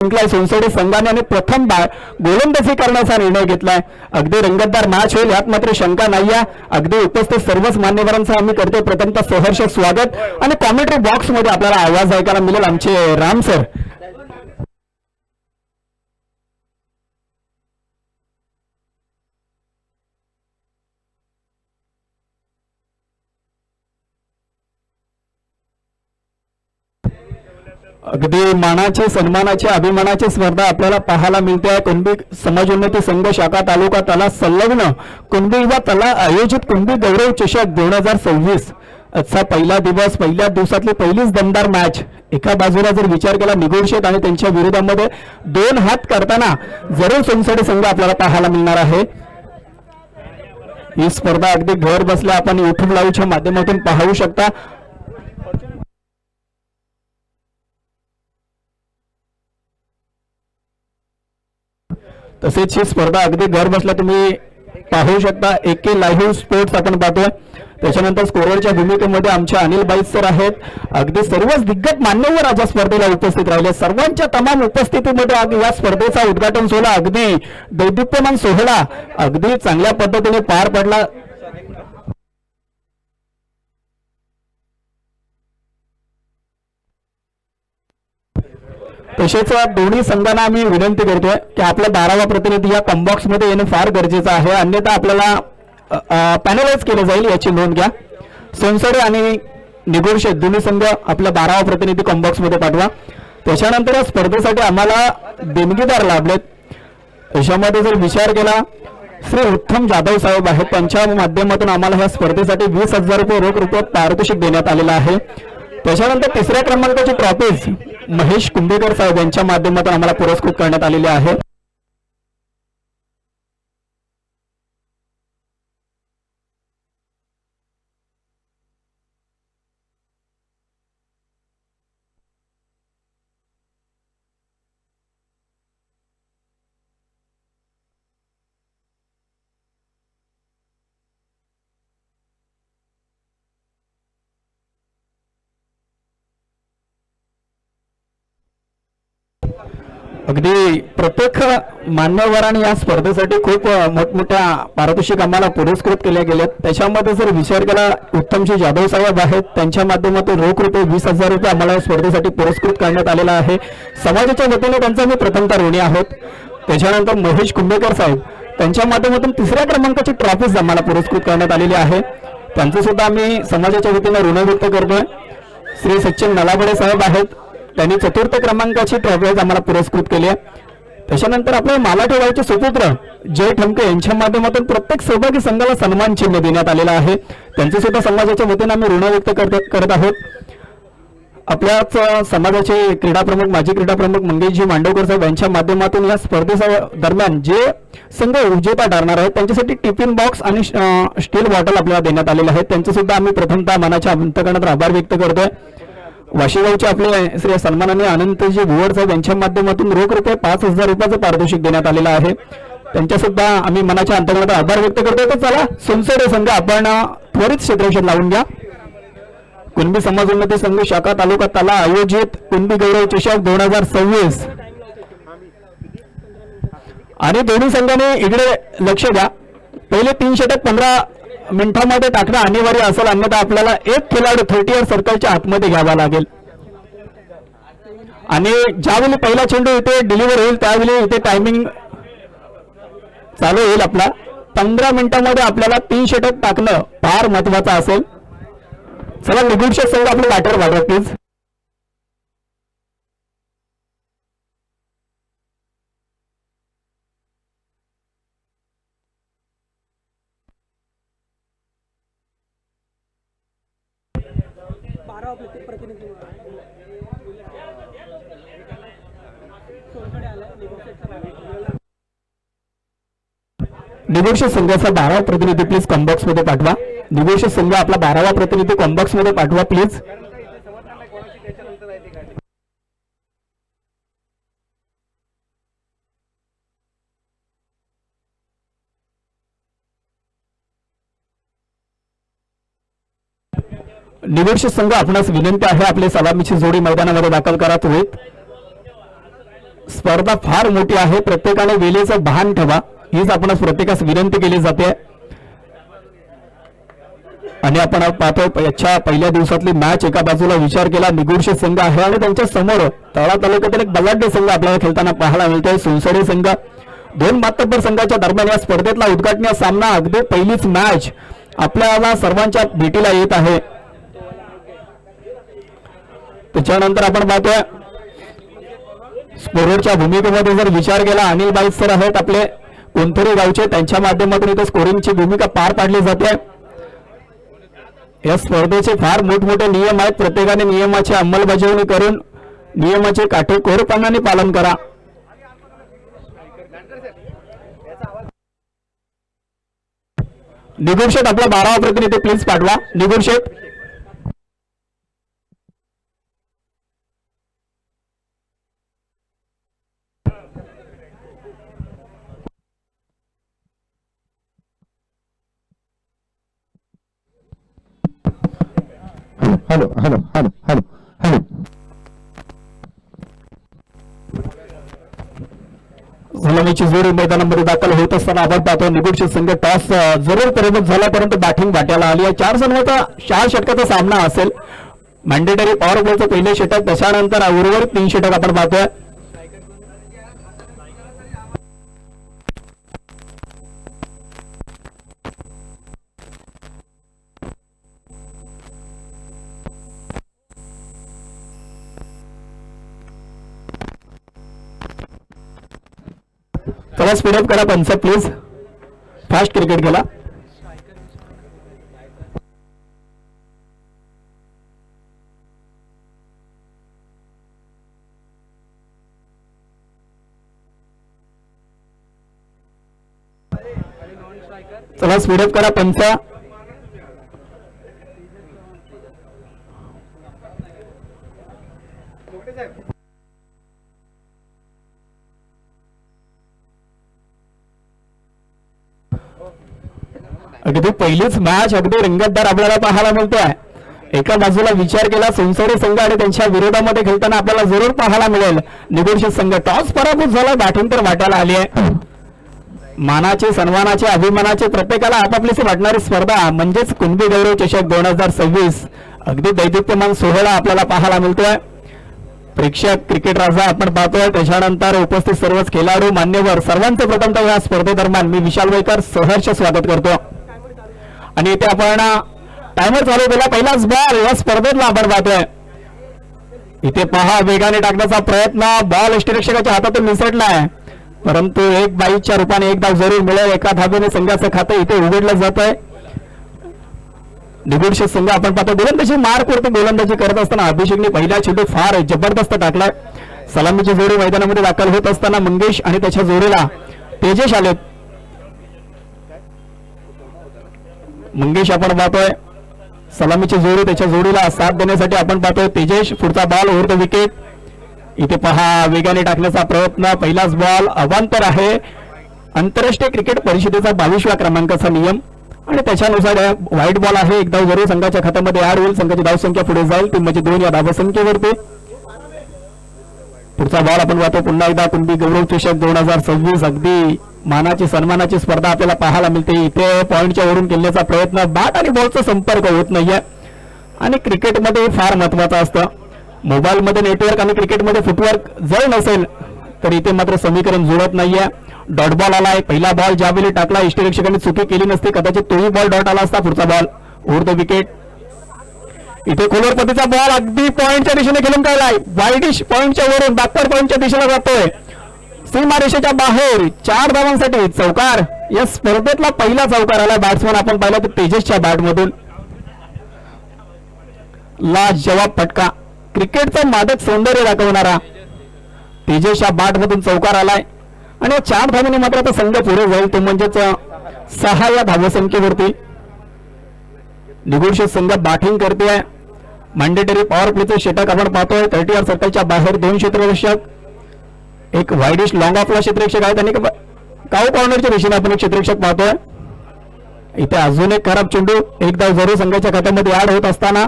जिंकलाय सोनसोडे संघाने आणि प्रथम गोलंदाजी करण्याचा निर्णय घेतलाय। अगदी रंगतदार मॅच होईल यात मात्र शंका नाहीये। अगदी उपस्थित सर्वच मान्यवरांचं आम्ही करतो प्रथमतः सहर्ष स्वागत आणि कॉमेंट्री बॉक्स मध्ये आपल्याला आवाज ऐकायला मिळेल आमचे राम सर। अगदी मानाची सन्मानाची अभिमानाची स्पर्धा आपल्याला पाहायला मिळते। कुणबी समाजोन्नती संघ शाखा तालुका तला संलग्न कुणबी युवा तला आयोजित कुणबी गौरव चषक 2026 आजचा पहिला दिवस, पहिल्या दिवसातली पहिलीच दमदार मॅच। एका बाजूला जर विचार केला निगोडशेत आणि त्यांच्या विरोधामध्ये दोन हात करताना जरूर सोनसोडे संघ आपल्याला पाहायला मिळणार आहे। ही स्पर्धा अगदी घर बसल्या आपण YouTube लाईव्हच्या माध्यमातून पाहू शकता। तसेच ही स्पर्धा अगदी घर बसल्या तुम्ही पाहू शकता। एके लाईव्ह स्पोर्ट्स आपण पाहतोय। त्याच्यानंतर स्कोररच्या भूमिकेमध्ये आमचे अनिल बाई सर आहेत। अगदी सर्वच दिग्गज मान्यवर आज स्पर्धेला उपस्थित राहिले। सर्वांच्या तमाम उपस्थितीमध्ये या स्पर्धेचा उद्घाटन सोहळा अगदी दैदिप्यमान सोहळा अगदी चांगल्या पद्धतीने पार पडला। तसेच दोन्ही संघांना आम्ही विनंती करतोय की आपला 12वा प्रतिनिधी या कॉम्बॉक्स मध्ये येणं फार गरजेचं आहे, अन्यथा आपल्याला पॅनलाइज केलं जाईल याची नोंद घ्या। सोनसोडे आणि निगोडशेत दोन्ही संघ आपला 12वा प्रतिनिधी कॉम्बॉक्स मध्ये पाठवा। त्याच्यानंतर या स्पर्धेसाठी आम्हाला देणगीदार लाभलेत। त्याच्यामध्ये जर विचार केला श्री उत्तम जाधव साहेब आहेत, त्यांच्या माध्यमातून आम्हाला ह्या स्पर्धेसाठी 20,000 रुपये रोख रुपयात पारितोषिक देण्यात आलेलं आहे। त्याच्यानंतर तिसऱ्या क्रमांकाची ट्रॉफीज महेश कुंभेकर साहेब यांच्या माध्यमातून आम्हाला पुरस्कृत करण्यात आलेले आहे। अगदी प्रत्येक मान्यवरांनी या स्पर्धेसाठी खूप मोठमोठ्या पारितोषिक आम्हाला पुरस्कृत केले गेलेत। त्याच्यामध्ये जर विचार केला उत्तमजी जाधव साहेब आहेत, त्यांच्या माध्यमातून रोख रुपये 20,000 रुपये आम्हाला स्पर्धेसाठी पुरस्कृत करण्यात आलेला आहे। समाजाच्या वतीने त्यांचा मी प्रथमतः ऋणी आहोत। त्याच्यानंतर महेश कुंभेकर साहेब त्यांच्या माध्यमातून तिसऱ्या क्रमांकाची ट्रॉफीज आम्हाला पुरस्कृत करण्यात आलेली आहे, त्यांचं सुद्धा आम्ही समाजाच्या वतीने ऋण व्यक्त करतोय। श्री सचिन नलावडे साहेब आहेत, त्यांनी चतुर्थ क्रमांकाची ट्रॉफी आम्हाला पुरस्कृत केली आहे। त्याच्यानंतर आपले मालाठेवाडीचे सुपुत्र जय ठमके यांच्या माध्यमातून प्रत्येक सहभागी संघाला सन्मान चिन्ह देण्यात आलेला आहे, त्यांचे सुद्धा समाजाच्या वतीने आम्ही ऋण व्यक्त करत आहोत। आपल्याच समाजाचे क्रीडा प्रमुख माजी क्रीडा प्रमुख मंगेशजी मांडवकर साहेब यांच्या माध्यमातून या स्पर्धेच्या दरम्यान जे संघ विजेता ठरणार आहेत त्यांच्यासाठी टिफिन बॉक्स आणि स्टील बॉटल आपल्याला देण्यात आलेले आहेत, त्यांचे सुद्धा आम्ही प्रथमतः मनाच्या अंतकरणात आभार व्यक्त करतोय। वाशीगावचे आपले श्री सन्माननीय अनंतजी भुवड साहेब यांच्या माध्यमातून रोख रुपये 5,000 रुपयाचं पारितोषिक देण्यात आलेलं आहे, त्यांच्या सुद्धा आम्ही मनाच्या अंतर्गत आभार व्यक्त करतोय। तर चला सोनसोडे संघ आपण त्वरित क्षेत्ररक्षण लावून घ्या। कुणबी समाजोन्नती संघ शाखा तालुका तला आयोजित कुणबी गौरव चषक 2026 आणि दोन्ही संघाने इकडे लक्ष द्या। पहिले 3 षटक 15 मिनिटांमध्ये टाकणं अनिवार्य असेल, अन्यथा आपल्याला एक खेळाडू 30 सर्कलच्या आतमध्ये घ्यावा लागेल आणि ज्यावेळी पहिला चेंडू इथे डिलिव्हर होईल त्यावेळी इथे टायमिंग चालू होईल आपला। 15 मिनिटांमध्ये आपल्याला 3 षटक टाकणं फार महत्वाचं असेल। चला निगुडशेत संघ आपलं बॅटर वाढवा प्लीज। निगोडशेत संघाचा 12वा प्रतिनिधी प्लीज कॉम्बॉक्स मध्ये पाठवा। निगोडशेत संघ आपला 12वा प्रतिनिधी कॉम्बॉक्स मध्ये पाठवा प्लीज। निगोडशेत संघ आपणास विनंती आहे आपले सलामीची जोडी मैदानामध्ये दाखल करा। त्वरित स्पर्धा फार मोठी आहे, प्रत्येकाने वेळेचं भान ठेवा हीच आपणास प्रत्येकास विनंती केली जाते. आणि आपण पाहतो याच्या पहिल्या दिवसातली मॅच एका बाजूला विचार केला निगुडशे संघ आहे आणि त्यांच्या समोर तळा तालुक्यातील एक बलाढ्य संघ आपल्याला खेळताना पाहायला मिळतोय सोनसडे संघ. दोन मातब्बर संघाच्या दरम्यान या स्पर्धेतला उद्घाटनीय सामना अगदी पहिलीच मॅच आपल्याला सर्वांच्या भेटीला येत आहे. त्याच्यानंतर आपण पाहतोय स्कोररच्या भूमिकेमध्ये जर विचार केला अनिल बाईत सर आहेत आपले कोणतरी गावचे, त्यांच्या माध्यमातून इथे स्कोरिंगची भूमिका पार पाडली जाते. या स्पर्धेचे फार मोठमोठे नियम आहेत, प्रत्येकाने नियमाची अंमलबजावणी करून नियमाचे काटेकोरपणाने पालन करा. निगुडशेठ आपला 12वा प्रतिनिधी प्लीज पाठवा. निगुडशेठ hello hello hello hello hello. सलामीची जोडी मैदानामध्ये दाखल होत असताना आपण पाहतो निगुडशेठ संघ टॉस जरूर परिमित झाला परंतु बॅटिंग वाट्याला आली आहे. 4 षटकाचा सामना असेल. मॅन्डेटरी पॉवर प्लेचं पहिले षटक, त्याच्यानंतर उर्वरित 3 षटक आपण पाहतोय. चला स्पीडअप करा पंच प्लीज, फास्ट क्रिकेट खेळा. चला स्पीडअप करा पंच. अगदी पहिलीच मॅच अगदी रंगतदार आपल्याला पाहायला मिळतोय. एका बाजूला विचार केला सोनसडे संघ आणि त्यांच्या विरोधामध्ये खेळताना आपल्याला जरूर पाहायला मिळेल निगुडशेठ संघ. टॉस पराभूत झाला, बॅटिंग तर वाटायला आली आहे. मानाचे सन्मानाचे अभिमानाचे प्रत्येकाला आपापलीच वाटणारी स्पर्धा म्हणजेच कुणबी गौरव चषक 2026 अगदी दैदिप्यमान सोहळा आपल्याला पाहायला मिळतोय. प्रेक्षक क्रिकेट राजा आपण पाहतोय, त्याच्यानंतर उपस्थित सर्वच खेळाडू मान्यवर सर्वांचे प्रथमतः या स्पर्धेदरम्यान मी विशाल वैकर सहर्ष स्वागत करतो. आणि इथे आपण टायमर चालू केला, पहिलाच बॉल या स्पर्धेतला आपण पाहतोय. इथे पहा वेगाने टाकण्याचा प्रयत्न, बॉल यष्टिरक्षकाच्या हातातून निसटलाय परंतु एक बाईच्या रूपाने एक धाव जरूर मिळेल. एका धावेने संघाचं खातं इथे उघडलं जात आहे. निगुडशेठ संघ आपण पाहतो गोलंदाजी मार्कवरती गोलंदाजी करत असताना अभिषेकने पहिल्या चेंडू फार जबरदस्त टाकलाय. सलामीची जोडी मैदानामध्ये दाखल होत असताना मंगेश आणि त्याच्या जोडीला तेजेश आले. मंगेश आपण पाहतोय सलामीची जोडी, त्याच्या जोडीला साथ देण्यासाठी आपण पाहतोय तेजेश. पुढचा बॉल ओव्हर द विकेट. इथे पहा वेगाने टाकण्याचा प्रयत्न, पहिलाच बॉल अवांतर आहे. आंतरराष्ट्रीय क्रिकेट परिषदेचा 22व्या क्रमांकाचा नियम आणि त्याच्यानुसार व्हाईट बॉल आहे. एक धाव जरूर संघाच्या खात्यामध्ये ऍड होईल. संघाची धावसंख्या पुढे जाईल ती म्हणजे 2 या धावसंख्येवरती. पुढचा बॉल आपण पाहतो पुन्हा एकदा कुणबी गौरव चषक 2026 अगदी मानाची सन्मानाची स्पर्धा आपल्याला पाहायला मिळते. इथे पॉइंटच्या वरून केल्याचा प्रयत्न, बॅट आणि बॉलचा संपर्क होत नाहीये आणि क्रिकेटमध्ये फार महत्वाचं असतं. मोबाईलमध्ये नेटवर्क आणि क्रिकेटमध्ये फुटवर्क जर नसेल तर इथे मात्र समीकरण जुळत नाहीये. डॉट बॉल आलाय. पहिला बॉल ज्यावेळी टाकला यष्टिरक्षकांनी चुकी केली नसती, कदाचित तोही बॉल डॉट आला असता. पुढचा बॉल ओव्हर द विकेट. इथे खोलवर पतीचा बॉल अगदी पॉइंटच्या दिशेने खेळून काढलाय. वाईडिश पॉइंटच्या वरून बॅकवर्ड पॉइंटच्या दिशेला जातोय. सीमारेषेच्या बाहेर 4 धावांसाठी चौकार. या स्पर्धेतला पहिला चौकार आला बॅट्समन आपण पाहिला तर तेजसच्या बॅटमधून. लाजवाब फटका, क्रिकेटचं मादक सौंदर्य दाखवणारा तेजसच्या बॅटमधून चौकार आलाय आणि 4 धावांनी मात्र आता संघ पुढे जाईल, तो म्हणजेच 6 या धावसंख्येवरती. निगुडशेठ संघ बॅटिंग करते. मॅन्डेटरी पॉवर प्लेचे षटक आपण पाहतोय. 30 या सर्कलच्या बाहेर 2 क्षेत्ररक्षक, एक वाईडिश लॉंग ऑफला क्षेत्ररक्षक आहेत आणि काऊ कॉर्नरच्या दिशेने आपण एक क्षेत्ररक्षक पाहतोय. इथे अजून एक खराब चेंडू, एक धाव जरूर संघाच्या खात्यामध्ये ऍड होत असताना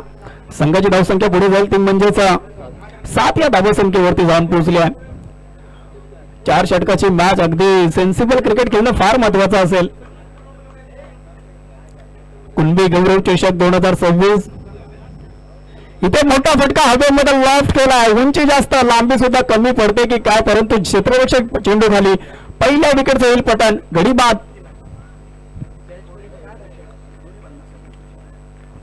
संघाची धावसंख्या पुढे जाईल ती म्हणजेच 7 या धावसंख्येवरती जाऊन पोहोचली आहे. 4 षटकाची मॅच, अगदी सेन्सिबल क्रिकेट खेळणं फार महत्वाचं असेल. कुणबी गौरव चषक 2026. इथे मोठा फटका हवेमध्ये लॉफ्ट केलाय. उंची जास्त, लांबी सुद्धा कमी पडते की काय, परंतु क्षेत्ररक्षक चेंडू खाली. पहिल्या विकेटचं येईल पतन. गडी बाद.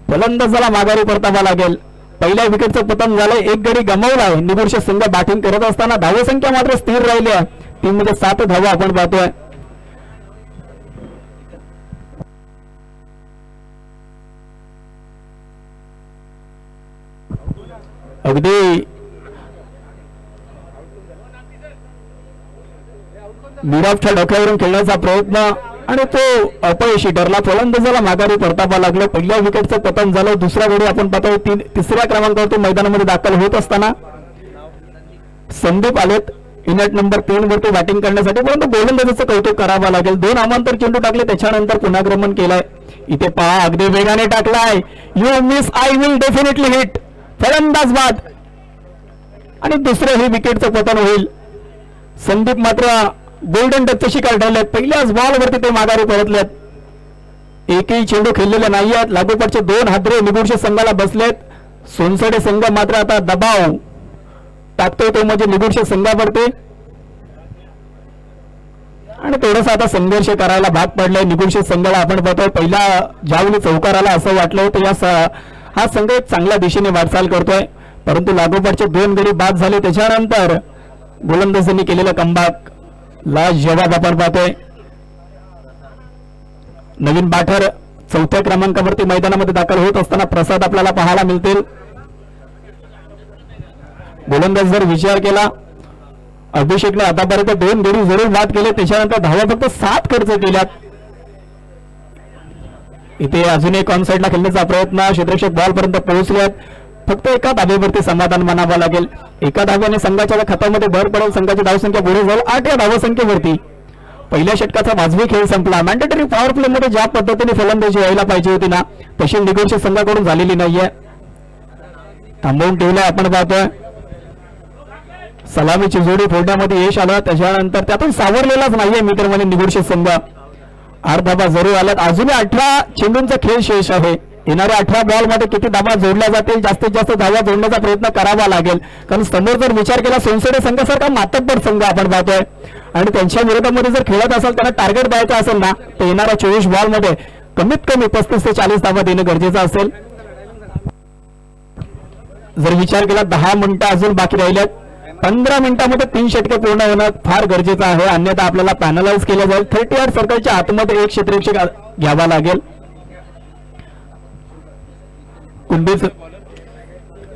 फलंदाजाला माघारी परतावा लागेल. पहिल्या विकेटचं पतन झालंय. एक गडी गमावलाय. निगुर्ष संघ बॅटिंग करत असताना धावसंख्या मात्र स्थिर राहिली आहे. टीममध्ये 7 धावा आपण पाहतोय. अगदी मिराफच्या डोक्यावरून खेळण्याचा प्रयत्न आणि तो अपयशी ठरला. फलंदाजाला माघारी परतावा लागलं. पहिल्या विकेटचं पतन झालं. दुसरा गडी आपण पाहतोय. तिसऱ्या क्रमांकावर तो मैदानामध्ये दाखल होत असताना संदीप आलेत इनट नंबर 3 वरती बॅटिंग करण्यासाठी, परंतु गोलंदाजाचं कौतुक करावं लागेल. 2 अमांतर चेंडू टाकले, त्याच्यानंतर पुनरागमन केलंय. इथे पहा, अगदी वेगाने टाकलाय. You miss, I will definitely hit. फलंदाज बाद आणि दुसरं हे विकेटचं पतन होईल. संदीप मात्र गोल्डन टचची शिकार ठरलेत. पहिल्याच बॉलवरती ते माघारी परतलेत. एकही चेंडू खेळलेले नाही आहेत. लागोपाठचे 2 हादरे निगुर्ष संघाला बसलेत. सोनसडे संघ मात्र आता दबाव टाकतोय, तो म्हणजे निगुर्ष संघावरती, आणि थोडंसं आता संघर्ष करायला भाग पडलाय निगुर्ष संघाला. आपण पाहतोय पहिला ज्यावेळी चौकाराला असं वाटलं होतं हा संघ एक चांगल्या दिशेने वाटचाल करतोय, परंतु लागोपाठचे 2 गडी बाद झाले. त्याच्यानंतर गोलंदाजांनी केलेला कमबॅक ला जवाब आपण पाहतोय. नवीन बॅटर 4थ्या क्रमांकावरती मैदानामध्ये दाखल होत असताना प्रसाद आपल्याला पाहायला मिळतील. गोलंदाज जर विचार केला, अभिषेकने आतापर्यंत 2 गडी जरूर बाद केले, त्याच्यानंतर धावा फक्त 7 खर्च केल्यात. इथे अजून एक ऑन साइडला खेळण्याचा प्रयत्न. क्षेत्ररक्षक बॉल पर्यंत पोहोचल्यात. फक्त एका धावेवरती समाधान मानावं लागेल. एका धाव्याने संघाच्या खात्यामध्ये भर पडेल. संघाची धावसंख्या पुढे जाईल 8 या धावसंख्येवरती. पहिल्या षटकाचा वाजवी खेळ संपला. मॅन्डेटरी पॉवर प्ले मध्ये ज्या पद्धतीने फलंदाजी यायला पाहिजे होती ना, तशी निगुर्ष संघाकडून झालेली नाहीये. थांबवून ठेवलंय आपण पाहतोय. सलामीची जोडी फोडण्यामध्ये यश आलं, त्याच्यानंतर त्यातून सावरलेलाच नाहीये मित्रमंडळी निगुर्ष संघ. 8 धावा जरूर आल्यात. अजूनही 18 चेंडूंचा खेळ शेष आहे. येणाऱ्या 18 बॉलमध्ये किती धावा जोडल्या जातील, जास्तीत जास्त धावा जोडण्याचा प्रयत्न करावा लागेल. कारण समोर जर विचार केला, सोनसडे संघासारखा मातब्बर संघ आपण पाहतोय आणि त्यांच्या विरोधामध्ये जर खेळत असेल, त्यांना टार्गेट द्यायचं असेल ना, तर येणाऱ्या 24 बॉलमध्ये कमीत कमी 35 ते 40 धावा देणं गरजेचं असेल. जर विचार केला 10 मिनिटं अजून बाकी राहिल्यात. 15 मिनिटांमध्ये 3 षटके पूर्ण होणं फार गरजेचं आहे, अन्यथा आपल्याला पॅनलाइज केलं जाईल. 38 सर्कलच्या आतमध्ये 1 क्षेत्ररक्षक घ्यावा लागेल.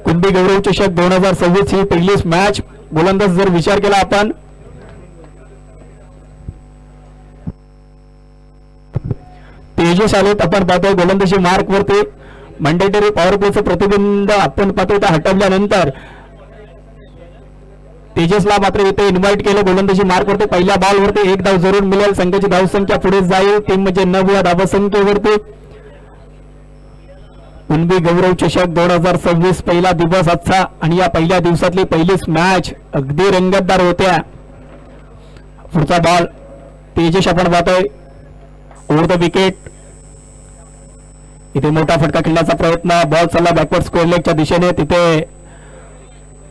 कुणबी गौरव चषक 2026 ही पहिलीच मॅच. गोलंदाज जर विचार केला आपण, तेजस आलेत आपण पाहतोय गोलंदाजी मार्क वरती. मॅन्डेटरी पॉवर प्लेचं प्रतिबंध आपण पाहतोय ते हटवल्यानंतर तेजसला मात्र इथे इन्व्हाइट केलं गोलंदाजी मार्क वरती. पहिल्या बॉल वरती 1 धाव जरूर मिळेल. संघाची धावसंख्या पुढे जाईल. टीम म्हणजे 9 या धावसंख्येवरती. कुणबी गौरव चषक 2026 पहिला दिवस आजचा, आणि या पहिल्या दिवसातली पहिलीच मॅच अगदी रंगतदार होत्या. पुढचा बॉल तेजस आपण पाहतोय ओव्हर द विकेट. इथे मोठा फटका खेळण्याचा प्रयत्न. बॉल चालला बॅकवर्ड स्क्वेअर लेगच्या दिशेने. तिथे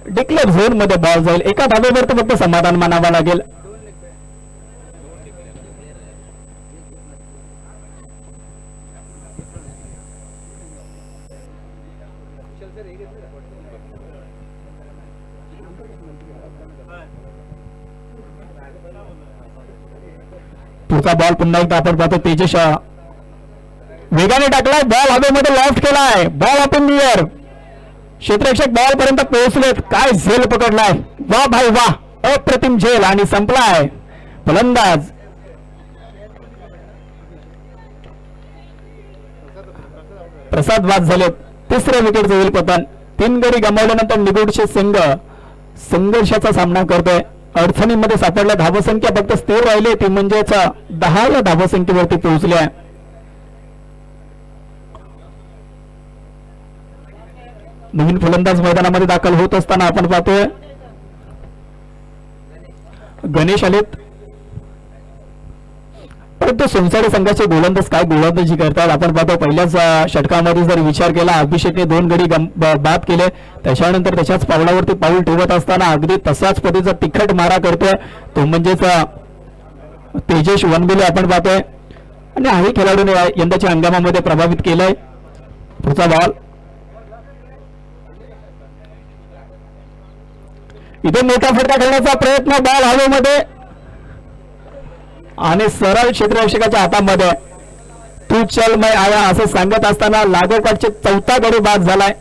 डिक्लेअर झोन मध्ये बॉल जाईल. एका धावेवर तर फक्त समाधान मानावं लागेल. पुढचा बॉल पुन्हा एकदा आपण पाहतो. तेजस वेगाने टाकलाय. बॉल हवेमध्ये लॉफ्ट केलाय. Ball up in the air. क्षेत्ररक्षक बॉल पर्यंत पोहोचलेत. काय झेल पकडलाय. वा भाई वा, अप्रतिम झेल. आणि संपलाय. फलंदाज प्रसाद बाद झालेत. तिसऱ्या विकेटचं होईल पतन. 3 गडी गमावल्यानंतर निगुर्ष संघ संघर्षाचा सामना करतोय. अडचणीमध्ये सापडल्या. धावसंख्या फक्त स्थिर राहिली, ती म्हणजेच 10 या धावसंख्येवरती पोहोचल्या. नवीन फलंदाज मैदानामध्ये दाखल होत असताना आपण पाहतोय गणेश आलेत, परंतु सोनसाडी संघाचे गोलंदाज काय गोलंदाजी करतात आपण पाहतो. पहिल्याच षटकामध्ये जर विचार केला अभिषेकने 2 गडी बाद केले, त्याच्यानंतर त्याच्याच पावलावरती पाऊल ठेवत असताना अगदी तसाच पद्धतीचा तिखट मारा करतोय तो म्हणजेच तेजेश वनबिले आपण पाहतोय. आणि हाही खेळाडूने यंदाच्या हंगामामध्ये प्रभावित केलंय. पुढचा बॉल इथे मोठा फटका खेळण्याचा प्रयत्न, बॉल हवेमध्ये आणि सरळ क्षेत्ररक्षकाच्या हातामध्ये. तू चल मैं आया असं सांगत असताना लागोपाठचे 4था गडी बाद झालाय.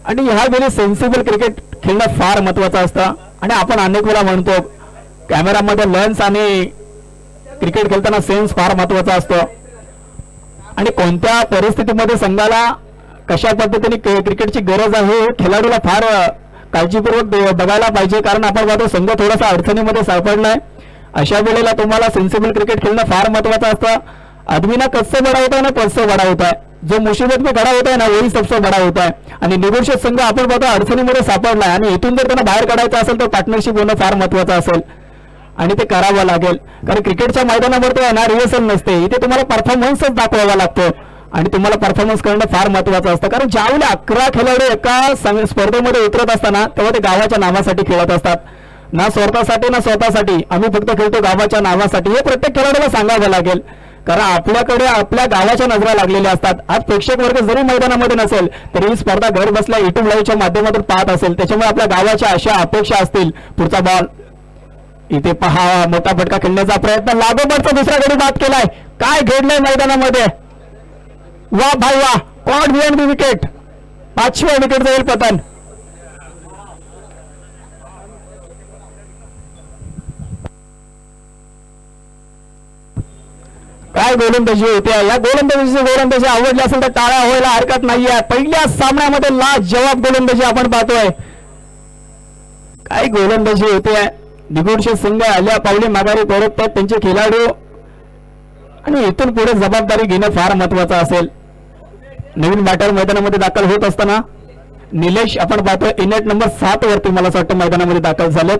आणि ह्या वेळी सेन्सिबल क्रिकेट खेळणं फार महत्वाचं असतं. आणि आपण अनेक वेळा म्हणतो कॅमेरामध्ये लेन्स आणि क्रिकेट खेळताना सेन्स फार महत्वाचा असतो. आणि कोणत्या परिस्थितीमध्ये संघाला कशा पद्धतीने क्रिकेटची गरज आहे हे खेळाडूला फार काळजीपूर्वक बघायला पाहिजे. कारण आपण पाहतो संघ थोडासा अडचणीमध्ये सापडलाय. अशा वेळेला तुम्हाला सेन्सिबल क्रिकेट खेळणं फार महत्वाचं असतं. आदमी ना कसं बडा होता है ना कसं बडा होता है, जो मुसीबत में खड़ा होता है ना वही सबसे बडा होता है. आणि निगोशिएट संघ आपण पाहतो अडचणीमध्ये सापडलाय आणि इथून जर त्यांना बाहेर काढायचं असेल तर पार्टनरशिप होणं फार महत्वाचं असेल आणि ते करावं लागेल. कारण क्रिकेटच्या मैदानावर तो ना रिहर्सल नसते, इथे तुम्हाला परफॉर्मन्सच दाखवावा लागतो आणि तुम्हाला परफॉर्मन्स करणं फार महत्वाचं असतं. कारण ज्यावेळेला 11 खेळाडू एका स्पर्धेमध्ये उतरत असताना तेव्हा ते गावाच्या नावासाठी खेळत असतात, ना स्वार्थासाठी ना स्वतःसाठी. आम्ही फक्त खेळतो गावाच्या नावासाठी, हे प्रत्येक खेळाडूला सांगावं लागेल. कारण आपल्याकडे आपल्या गावाच्या नजरा लागलेल्या असतात. आज प्रेक्षक वर्ग जरी मैदानामध्ये नसेल तरी ही स्पर्धा घर बसल्या युट्यूब लाईव्हच्या माध्यमातून पाहत असेल, त्याच्यामुळे आपल्या गावाच्या अशा अपेक्षा असतील. पुढचा बॉल इथे पहा, मोठा फटका खेळण्याचा प्रयत्न, लागोपाठचा दुसरा गडी बाद केलाय. काय घडलंय मैदानामध्ये, वा भाई वा, कॉट बियॉन्ड द विकेट. 5व्या विकेट जाईल पतन. काय गोलंदाजी होती, या गोलंदाजी आवडली असेल तर टाळ्या व्हायला हरकत नाहीये. पहिल्या सामन्यामध्ये लाजवाब गोलंदाजी आपण पाहतोय. काय गोलंदाजी होते, निगोडशे संघ आल्या पावली माघारी परततात त्यांचे खेळाडू आणि इथून पुढे जबाबदारी घेणं फार महत्वाचं असेल. नवीन बॅटर मैदानामध्ये दाखल होत असताना निलेश आपण पाहतोय इनेट नंबर 7 वरती मला असं वाटतं मैदानामध्ये दाखल झालेत.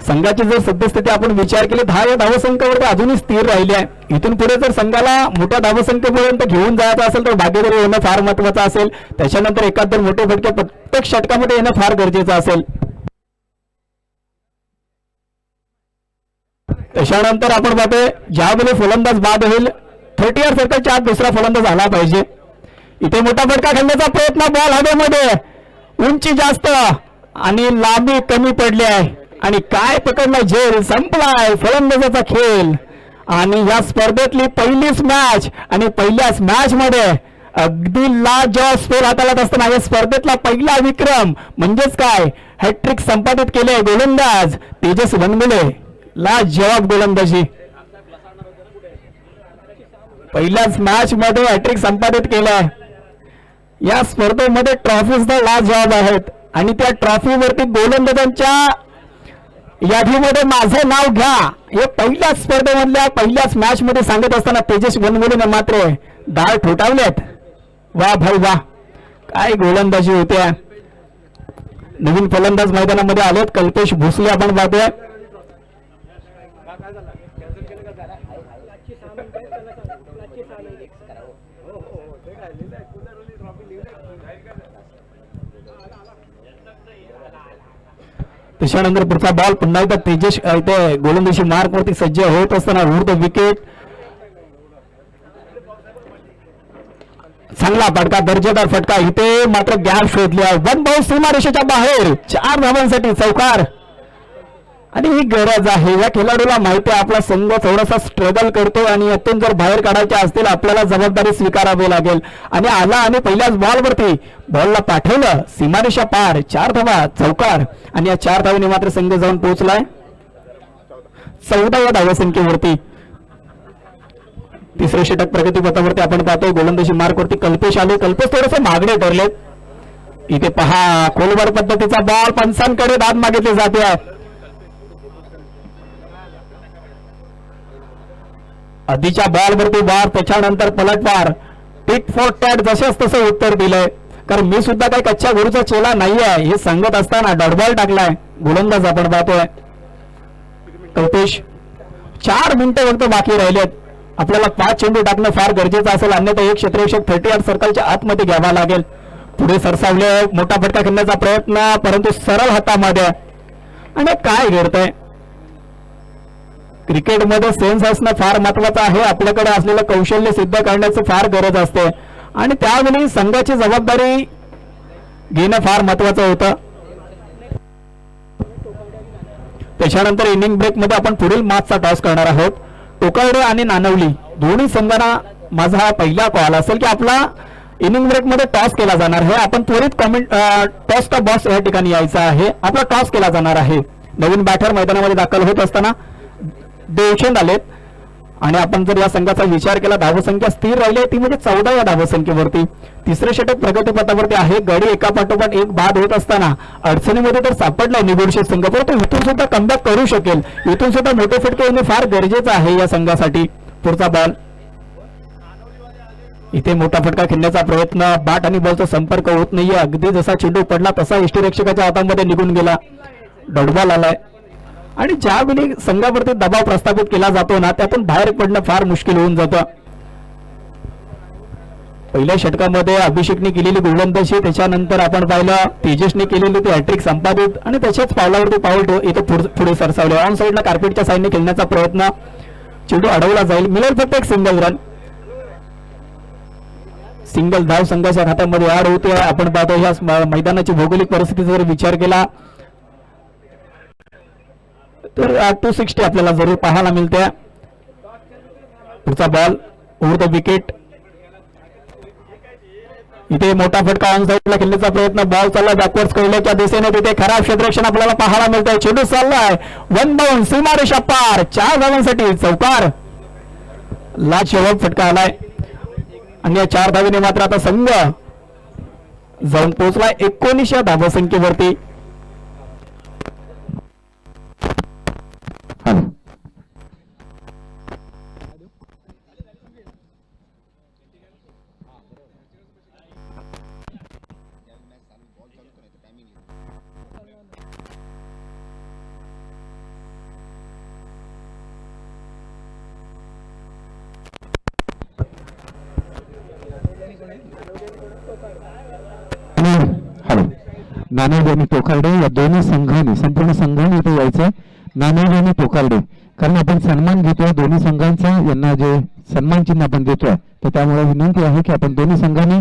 संघाची जर सद्यस्थिती आपण विचार केली 10 या धावसंख्येवरती अजूनही स्थिर राहिली आहे. इथून पुढे जर संघाला मोठ्या धावसंख्येपर्यंत घेऊन जायचं असेल तर भाग्यदारी होणं फार महत्वाचं असेल. त्याच्यानंतर एखाद मोठे फटके प्रत्येक षटकामध्ये येणं फार गरजेचं असेल. त्याच्यानंतर आपण पाहतोय ज्यावेळी फलंदाज बाद होईल 30 सर्कलच्या आत दुसरा फलंदाज आला पाहिजे. इथे मोठा फटका खेळण्याचा प्रयत्न, बॉल हवेमध्ये, उंची जास्त आणि लांबी कमी पडली आहे आणि काय पकडलं झेल, संपलाय फलंदाजाचा खेळ. आणि या स्पर्धेतली पहिलीच मॅच आणि पहिल्याच मॅच मध्ये अगदी लाजवाब स्कोर हाताळत असताना या स्पर्धेतला पहिला विक्रम म्हणजेच काय हॅट्रिक संपादित केले गोलंदाज तेजस वनबिले. लाजवाब गोलंदाजी, पहिल्याच मॅच मध्ये हॅट्रिक संपादित केलाय. या स्पर्धेमध्ये ट्रॉफी सुद्धा लाजवाब आहेत आणि त्या ट्रॉफीवरती गोलंदाजांच्या यादीमध्ये माझं नाव घ्या हे पहिल्याच स्पर्धेमधल्या पहिल्याच मॅच मध्ये सांगत असताना तेजस वनबिलेने मात्र दाळ ठोठावल्यात. वा भाई वा, काय गोलंदाजी होत्या. नवीन फलंदाज मैदानामध्ये आलेत, कल्पेश भोसले आपण पाहतोय. त्याच्यानंतर पुढचा बॉल पुन्हा एकदा तेजस इथे गोलंदाजी मार्कवरती सज्ज होत असताना उडतो विकेट. चांगला फटका, दर्जेदार फटका, इथे मात्र गॅप शोधली आहे. 1 बॉल सीमारेषेच्या बाहेर, 4 धावांसाठी चौकार. आणि ही गरज आहे, या खेळाडूला माहिती आहे आपला संघ थोडासा स्ट्रगल करतो आणि यातून जर बाहेर काढायचे असतील आपल्याला जबाबदारी स्वीकारावी लागेल. आणि आला आणि पहिल्याच बॉलवरती बॉलला पाठवलं सीमारेषा पार, 4 धावा चौकार. आणि या 4 धावांनी मात्र संघ जाऊन पोहोचलाय 14व्या धावसंख्येवरती. तिसरे षटक प्रगतीपथावरती आपण पाहतोय. गोलंदाजी मार्कवरती कल्पेश आले, कल्पेश थोडेसे मागणे ठरलेत. इथे पहा खोलवर पद्धतीचा बॉल, पंचांकडे दाद मागितले जाते. आधीच्या बॉलवरती बार, त्याच्यानंतर पलटवार, टिक फॉर टॅट जशाच तसं उत्तर दिलंय. कारण मी सुद्धा काही कच्च्या गुरुचा चेला नाही आहे हे सांगत असताना डॉट बॉल टाकलाय गोलंदाज आपण पाहतोय. कल्पेश 4 मिनिटं फक्त बाकी राहिलेत. आपल्याला 5 चेंडू टाकणं फार गरजेचं असेल, अन्यथा एक क्षेत्ररक्षक 38 सर्कलच्या आतमध्ये घ्यावा लागेल. पुढे सरसावले, मोठा फटका खेळण्याचा प्रयत्न, परंतु सरळ हातामध्ये. आणि काय घडतंय, क्रिकेटमध्ये सेन्स असणं फार महत्वाचं आहे. आपल्याकडे असलेलं कौशल्य सिद्ध करण्याची फार गरज असते आणि त्यावेळी संघाची जबाबदारी घेणं फार महत्वाचं होतं. त्याच्यानंतर इनिंग ब्रेक मध्ये आपण पुढील मॅचचा टॉस करणार आहोत. टोकार्डे आणि नानवली दोन्ही संघांना माझा हा पहिला कॉल असेल की आपला इनिंग ब्रेक मध्ये टॉस केला जाणार आहे. आपण त्वरित कमेंट टॉस का बॉस या ठिकाणी यायचा आहे. आपला टॉस केला जाणार आहे. नवीन बॅटर मैदानामध्ये दाखल होत असताना देवचंद आलेत आणि आपण जर या संघाचा विचार केला, धावसंख्या स्थिर राहिली ती म्हणजे 14 या धावसंख्येवरती. तिसरे षटक प्रगतीपथावरती आहे. गडी एकापाठोपाठ एक बाद होत असताना अडचणीमध्ये तर सापडलाय निगुडशेठ संघ, परंतु इथून सुद्धा कमबॅक करू शकेल. इथून सुद्धा मोठे फटके येणे फार गरजेचं आहे या संघासाठी. पुढचा बॉल, इथे मोठा फटका खेळण्याचा प्रयत्न, बॅट आणि बॉलचा संपर्क होत नाहीये. अगदी जसा चेंडू पडला तसा यष्टीरक्षकाच्या हातामध्ये निघून गेला. डॉटबॉल आलाय आणि ज्यावेळी संघावरती दबाव प्रस्थापित केला जातो ना, त्यातून बाहेर पडणं फार मुश्किल होऊन जातं. पहिल्या षटकामध्ये अभिषेकने केलेली गोलंदाजी, त्याच्यानंतर आपण पाहिलं तेजसने केलेली ती हॅट्रिक संपादित आणि त्याच्याच पावलावरती पाऊल इथे पुढे सरसावले. ऑन साईडला कार्पेटच्या साईडने खेळण्याचा प्रयत्न, चेंडू अडवला जाईल, मिळेल फक्त एक सिंगल रन. सिंगल धाव संघाच्या खात्यामध्ये ऍड होते. आपण पाहतो या मैदानाची भौगोलिक परिस्थितीचा जर विचार केला तर 260 आपल्याला जरूर पाहायला मिळते. पुढचा बॉल ओव्हर द विकेट, इथे मोठा फटका ऑन साईडला खेळण्याचा प्रयत्न, बॉल चालला बॅकवर्ड्स कळल्याच्या दिशेने, तिथे खराब क्षेत्ररक्षण आपल्याला पाहायला मिळतंय. चेंडू चाललाय वन बाउंड, सीमारेषा पार, 4 धावांसाठी चौकार. लाजवाब फटका आलाय आणि या 4 धावेने मात्र आता संघ जाऊन पोहोचलाय 19 या धावसंख्येवरती. नानवडे आणि टोकार्डे या दोन्ही संघांनी, संपूर्ण संघाने इथे यायचंय. नानवडे आणि टोकार्डे, कारण आपण सन्मान घेतोय दोन्ही संघांचा, यांना जे सन्मान चिन्ह आपण देतोय, तर त्यामुळे विनंती आहे की आपण दोन्ही संघांनी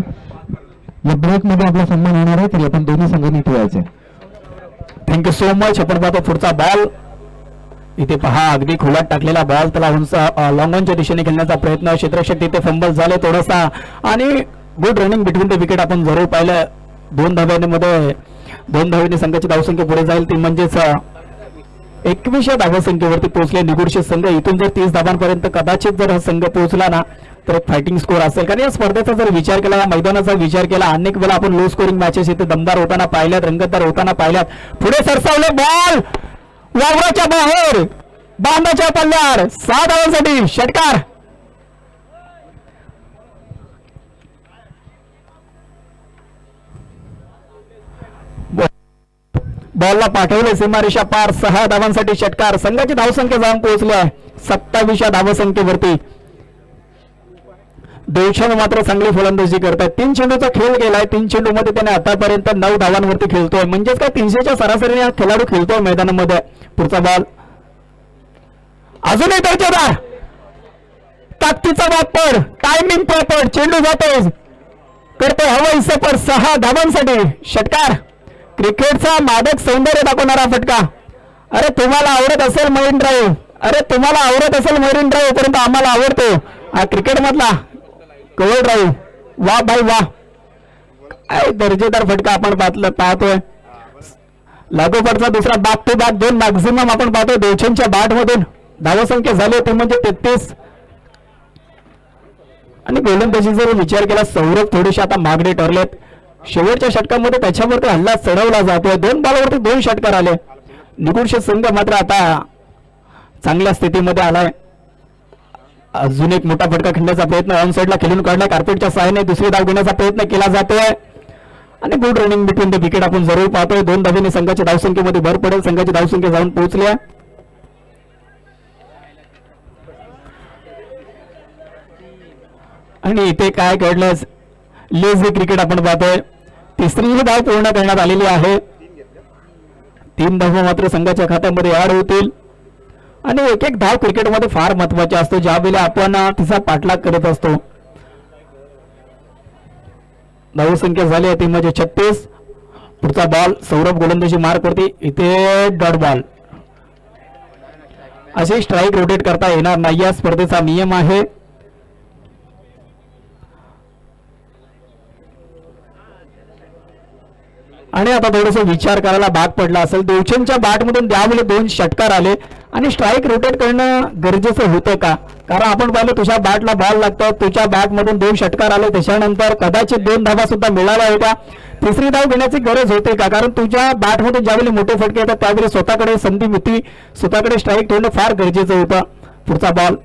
या ब्रेक मध्ये आपला सन्मान होणार आहे, तरी आपण दोन्ही संघांनी इथे यायचंय. Thank you so much. आपण पाहतो पुढचा बॉल, इथे पहा अगदी खोलात टाकलेला बॉल, त्याला उंच लॉंग ऑनच्या दिशेने खेळण्याचा प्रयत्न, क्षेत्ररक्षक तिथे फंबल झाले थोडासा आणि good running between the wicket आपण जरूर पाहिलं. 2 धाव्यांनी संघाची धावसंख्या पुढे जाईल, ती म्हणजेच 21 या धावसंख्येवरती पोहोचले निगुडशेठ संघ. इथून जर 30 धावांपर्यंत कदाचित जर हा संघ पोहोचला ना तर एक फायटिंग स्कोर असेल. कारण या स्पर्धेचा जर विचार केला, या मैदानाचा विचार केला, अनेक वेळा आपण लो स्कोरिंग मॅचेस इथे दमदार होताना पाहिल्यात, रंगतदार होताना पाहिल्यात. पुढे सरसावले बॉल वावराच्या बाहेर, बांधाच्या पल्ल्यावर, 6 धावांसाठी षटकार. बॉलला पाठवले सीमारेषा पार, 6 धावांसाठी षटकार. संघाची धावसंख्या जाऊन पोहोचली आहे 27 या धावसंख्येवरती. देवचंद मात्र चांगली फलंदाजी करतात. 3 चेंडूचा खेळ गेलाय, 3 चेंडूमध्ये त्याने आतापर्यंत 9 धावांवरती खेळतोय, म्हणजेच काय 300च्या सरासरीने हा खेळाडू खेळतोय मैदानामध्ये. पुढचा बॉल अजूनही दर्जेदार, ताकदीचा वापर, टायमिंग प्रॉपर, चेंडू जातोय, करतोय हवाई सफर, 6 धावांसाठी षटकार. क्रिकेटचा मादक सौंदर्य दाखवणारा फटका. अरे तुम्हाला आवडत असेल मरीन ड्राईव्ह, अरे तुम्हाला आवडत असेल मरीन ड्राईव्ह, परंतु आम्हाला आवडतो हा क्रिकेट मधला कव्हर ड्राईव्ह. वा बाई वा, काय दर्जेदार फटका आपण पाहतोय. लागोपाठचा दुसरा बॅक टू बॅक 2 मॅक्झिमम आपण पाहतो देवचंदच्या बॅट मधून. धावसंख्या झाली होती म्हणजे 33. आणि गोलंदाजी जर विचार केला, सौरभ थोडेसे आता मागडे ठरलेत. शेवटच्या षटकामध्ये त्याच्यावरती हल्ला चढवला जातोय. 2 बॉलवरती 2 षटकार आले. निगुडशेठ संघ मात्र आता चांगल्या स्थितीमध्ये आलाय. अजून एक मोठा फटका खेळण्याचा प्रयत्न ऑन साईडला खेळून काढला, कार्पेटच्या सहाय्याने दुसरी धाव घेण्याचा प्रयत्न केला जातोय आणि good running between the wicket आपण जरूर पाहतोय. 2 धावेने संघाच्या धावसंख्येमध्ये भर पडेल. संघाची धावसंख्या जाऊन पोहोचली आहे आणि इथे काय घडलं, लेझी क्रिकेट आपण पाहतोय. तिसरी धाव पूर्ण करण्यात आलेली आहे. 3 धावा मात्र संघाच्या खात्यामध्ये ऍड होतील. आणि एक एक धाव क्रिकेटमध्ये फार महत्वाची असतो, ज्यावेळेला आपण तिचा पाठलाग करत असतो. धावसंख्या झाली आहे ती म्हणजे 36. पुढचा बॉल सौरभ गोलंदाजी मार्क वरती, इथे डॉट बॉल. असे स्ट्राईक रोटेट करता येणार नाही, या स्पर्धेचा नियम आहे. आणि आता थोडस विचार करायला भाग पडला असेल. देवचंदच्या बॅटमधून त्यावेळी 2 षटकार आले आणि स्ट्राईक रोटेट करणं गरजेचं होतं का? कारण आपण पाहिलं तुझ्या बॅटला बॉल लागतो, तुझ्या बॅटमधून 2 षटकार आले, त्याच्यानंतर कदाचित 2 धावा सुद्धा मिळाल्या होत्या. तिसरी धाव घेण्याची गरज होते का? कारण तुझ्या बॅटमधून ज्यावेळी मोठे फटके येतात त्यावेळी स्वतःकडे संधी मिळती, स्वतःकडे स्ट्राईक ठेवणं फार गरजेचं होतं. पुढचा बॉल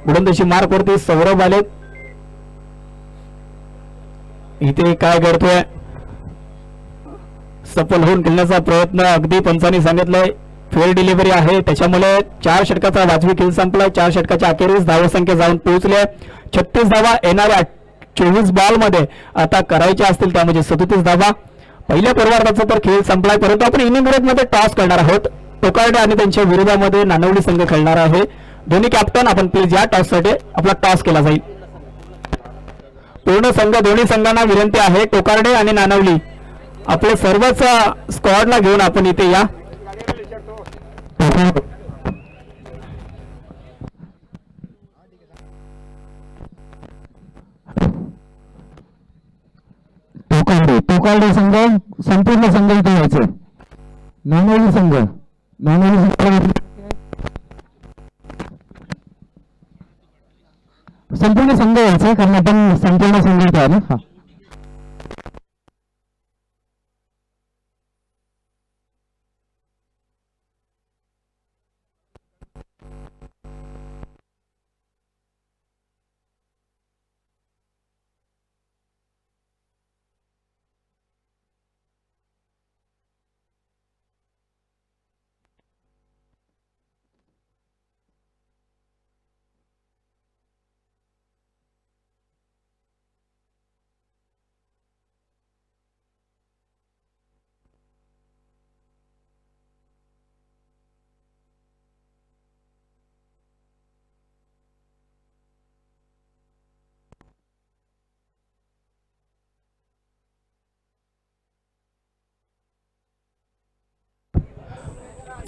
गोलंदाजी मार्क वरती सौरभ आले. इथे काय घडतोय, सफल होऊन खेळण्याचा प्रयत्न अगदी पंचांनी सांगितलंय. फेअर डिलिव्हरी आहे, त्याच्यामुळे 4 षटकाचा वाजवी खेळ संपलाय. 4 षटकाच्या अखेरीस धावसंख्या जाऊन पोहोचल्या 36 धावा येणाऱ्या 24 बॉल मध्ये आता करायच्या असतील, त्यामध्ये 37 धावा. पहिल्या पूर्वार्धाचा तर खेळ संपलाय, परंतु आपण इनिंग मध्ये टॉस करणार आहोत. टोकार्डे आणि त्यांच्या विरोधामध्ये नानवली संघ खेळणार आहे. दोन्ही कॅप्टन आपण प्लीज या टॉस साठी आपला टॉस केला जाईल. पूर्ण संघ, दोन्ही संघांना विनंती आहे, टोकार्डे आणि नानवली आपले सर्वच स्क्वॉडला घेऊन आपण इथे या. टोकार्डे संघ, संपूर्ण संघ इथे यायचं. नानवली संघ, संपूर्ण संघ यायचं, कारण आपण संपूर्ण संघ इथे आलो. हा,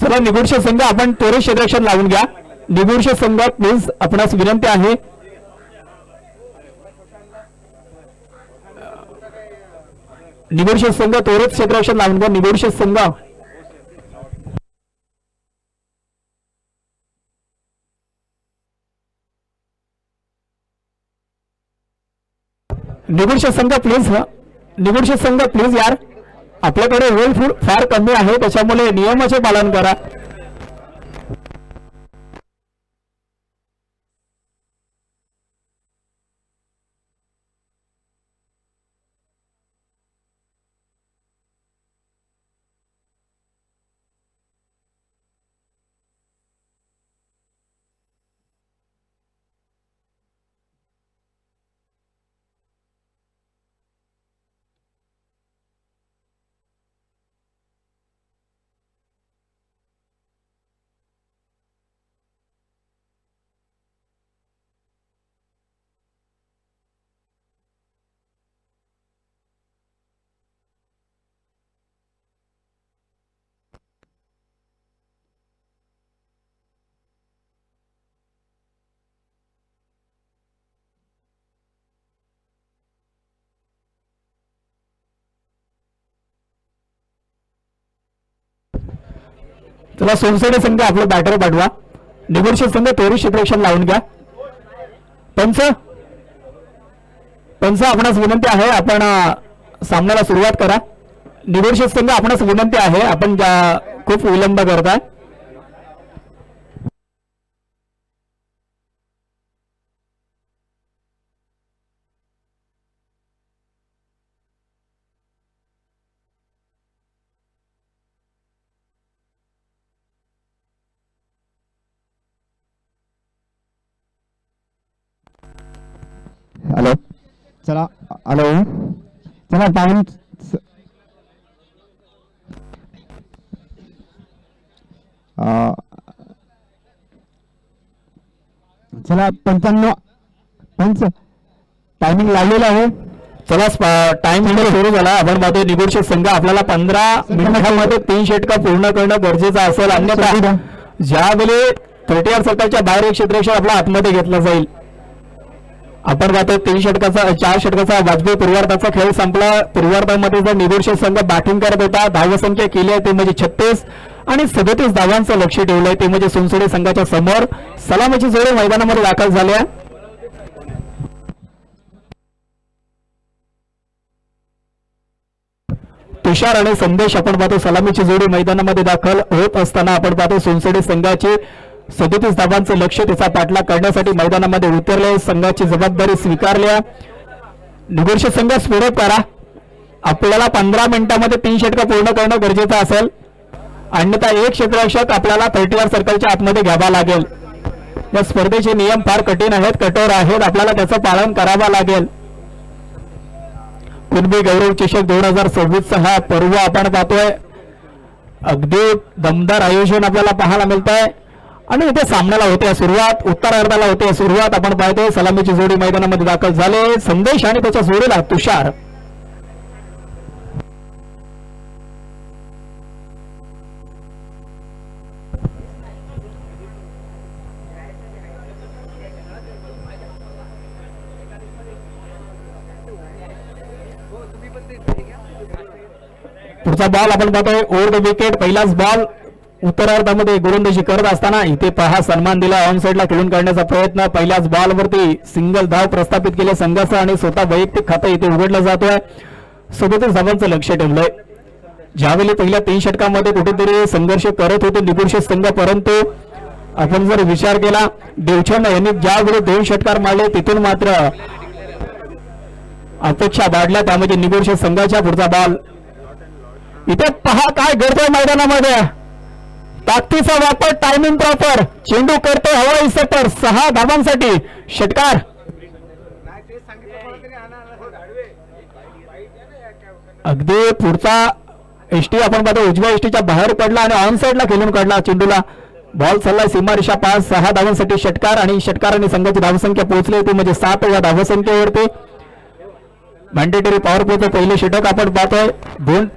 चला निगुडशे संघ आपण त्वरित क्षेत्ररक्षण लावून घ्या. निगुडशे संघ प्लीज आपणास विनंती आहे. निगुडशे संघ त्वरित क्षेत्ररक्षण लावून घ्या. निगुडशे संघ निगुडशे संघ प्लीज, निगुडशे संघ प्लीज यार, आपल्याकडे वेळ फार कमी आहे, त्याच्यामुळे नियमाचे पालन करा. चला सोनसडे संघ आपलं बॅटर पाठवा. निगुडशे संघ त्वरित क्षेत्ररक्षण लावून घ्या. पंच आपणास विनंती आहे, आपण सामन्याला सुरुवात करा. निगुडशे संघ आपणास विनंती आहे, आपण खूप विलंब करताय. हॅलो चला हॅलो चला टाइम चला 55 टायमिंग लागलेला आहे. चला टाइम सुरू झाला. आपण पाहतोय निगोर्षक संघ आपल्याला 15 मिनिटांमध्ये 3 षटका पूर्ण करणं गरजेचं असेल, अन्यथा ज्यावेळी 30 सर्कलच्या बाहेर एक क्षेत्ररक्षक आपला आतमध्ये घेतला जाईल. आपण पाहतोय 3 षटकाचा 4 षटकाचा वाजपेयी पूर्वार्धाचा खेळ संपला. पूर्वार्धामध्ये जर निगोर्षक संघ बॅटिंग करत होता, धावसंख्या केली आहे ते म्हणजे 36 आणि 37 धावांचं लक्ष ठेवलंय ते म्हणजे सोनसोडे संघाच्या समोर. सलामीची जोडी मैदानामध्ये दाखल झाल्या. तुषार आणि संदेश आपण पाहतो सलामीची जोडी मैदानामध्ये दाखल होत असताना आपण पाहतो सोनसोडे संघाची 37 धावांचं लक्ष त्याचा पाठलाग करण्यासाठी मैदानामध्ये उतरले. संघाची जबाबदारी स्वीकारल्या. निगोर्षक संघ स्फोडक करा. आपल्याला 15 मिनिटांमध्ये 3 षटका पूर्ण करणं गरजेचं असेल, अन्यथा एक क्षेत्ररक्षक आपल्याला 30 सर्कलच्या आतमध्ये घ्यावा लागेल. या स्पर्धेचे नियम फार कठीण आहेत, कठोर आहेत, आपल्याला त्याचं पालन करावं लागेल. कुणबी गौरव चषक 2026 हा पर्व आपण पाहतोय. अगदी दमदार आयोजन आपल्याला पाहायला मिळत आहे आणि इथे सामन्याला होते सुरुवात, उत्तरार्धाला होते सुरुवात. आपण पाहतोय सलामीची जोडी मैदानामध्ये दाखल झाले. संदेश आणि त्याच्या जोडीला तुषार. पुढचा बॉल आपण पाहतोय ओव्हर द विकेट. पहिलाच बॉल उत्तरार्धामध्ये गोलंदाजी करत असताना इथे पहा सन्मान दिला. ऑन साइडला खेळून काढण्याचा प्रयत्न. पहिल्याच बॉलवरती सिंगल धाव प्रस्थापित केले संघाचं आणि स्वतः वैयक्तिक खातं इथे उघडलं जातोय. 37 धावांचं लक्ष ठेवलंय. ज्यावेळी पहिल्या 3 षटकामध्ये कुठेतरी संघर्ष करत होते निगोर्षक संघ, परंतु आपण जर विचार केला देवचंद यांनी ज्यावेळी 2 षटकार मारले तिथून मात्र अपेक्षा वाढल्या, त्यामध्ये निगोर्षक संघाच्या. पुढचा बॉल इथे पहा काय घडतोय मैदानामध्ये. ताकदीचा वापर, टायमिंग प्रॉपर, चेंडू करतो हवाई सटर 6 धावांसाठी षटकार. अगदी पुढचा एसटी आपण पाहतो उजव्या एसटीच्या बाहेर पडला आणि ऑन साइडला खेळून काढला चेंडूला. बॉल चालला सीमारेषा 5-6 धावांसाठी षटकार आणि षटकाराने संघाची धावसंख्या पोहोचली होती म्हणजे 7 या धावसंख्येवरती. मॅन्डेटरी पॉवर प्लेचं पहिले षटक आपण पाहतोय. 2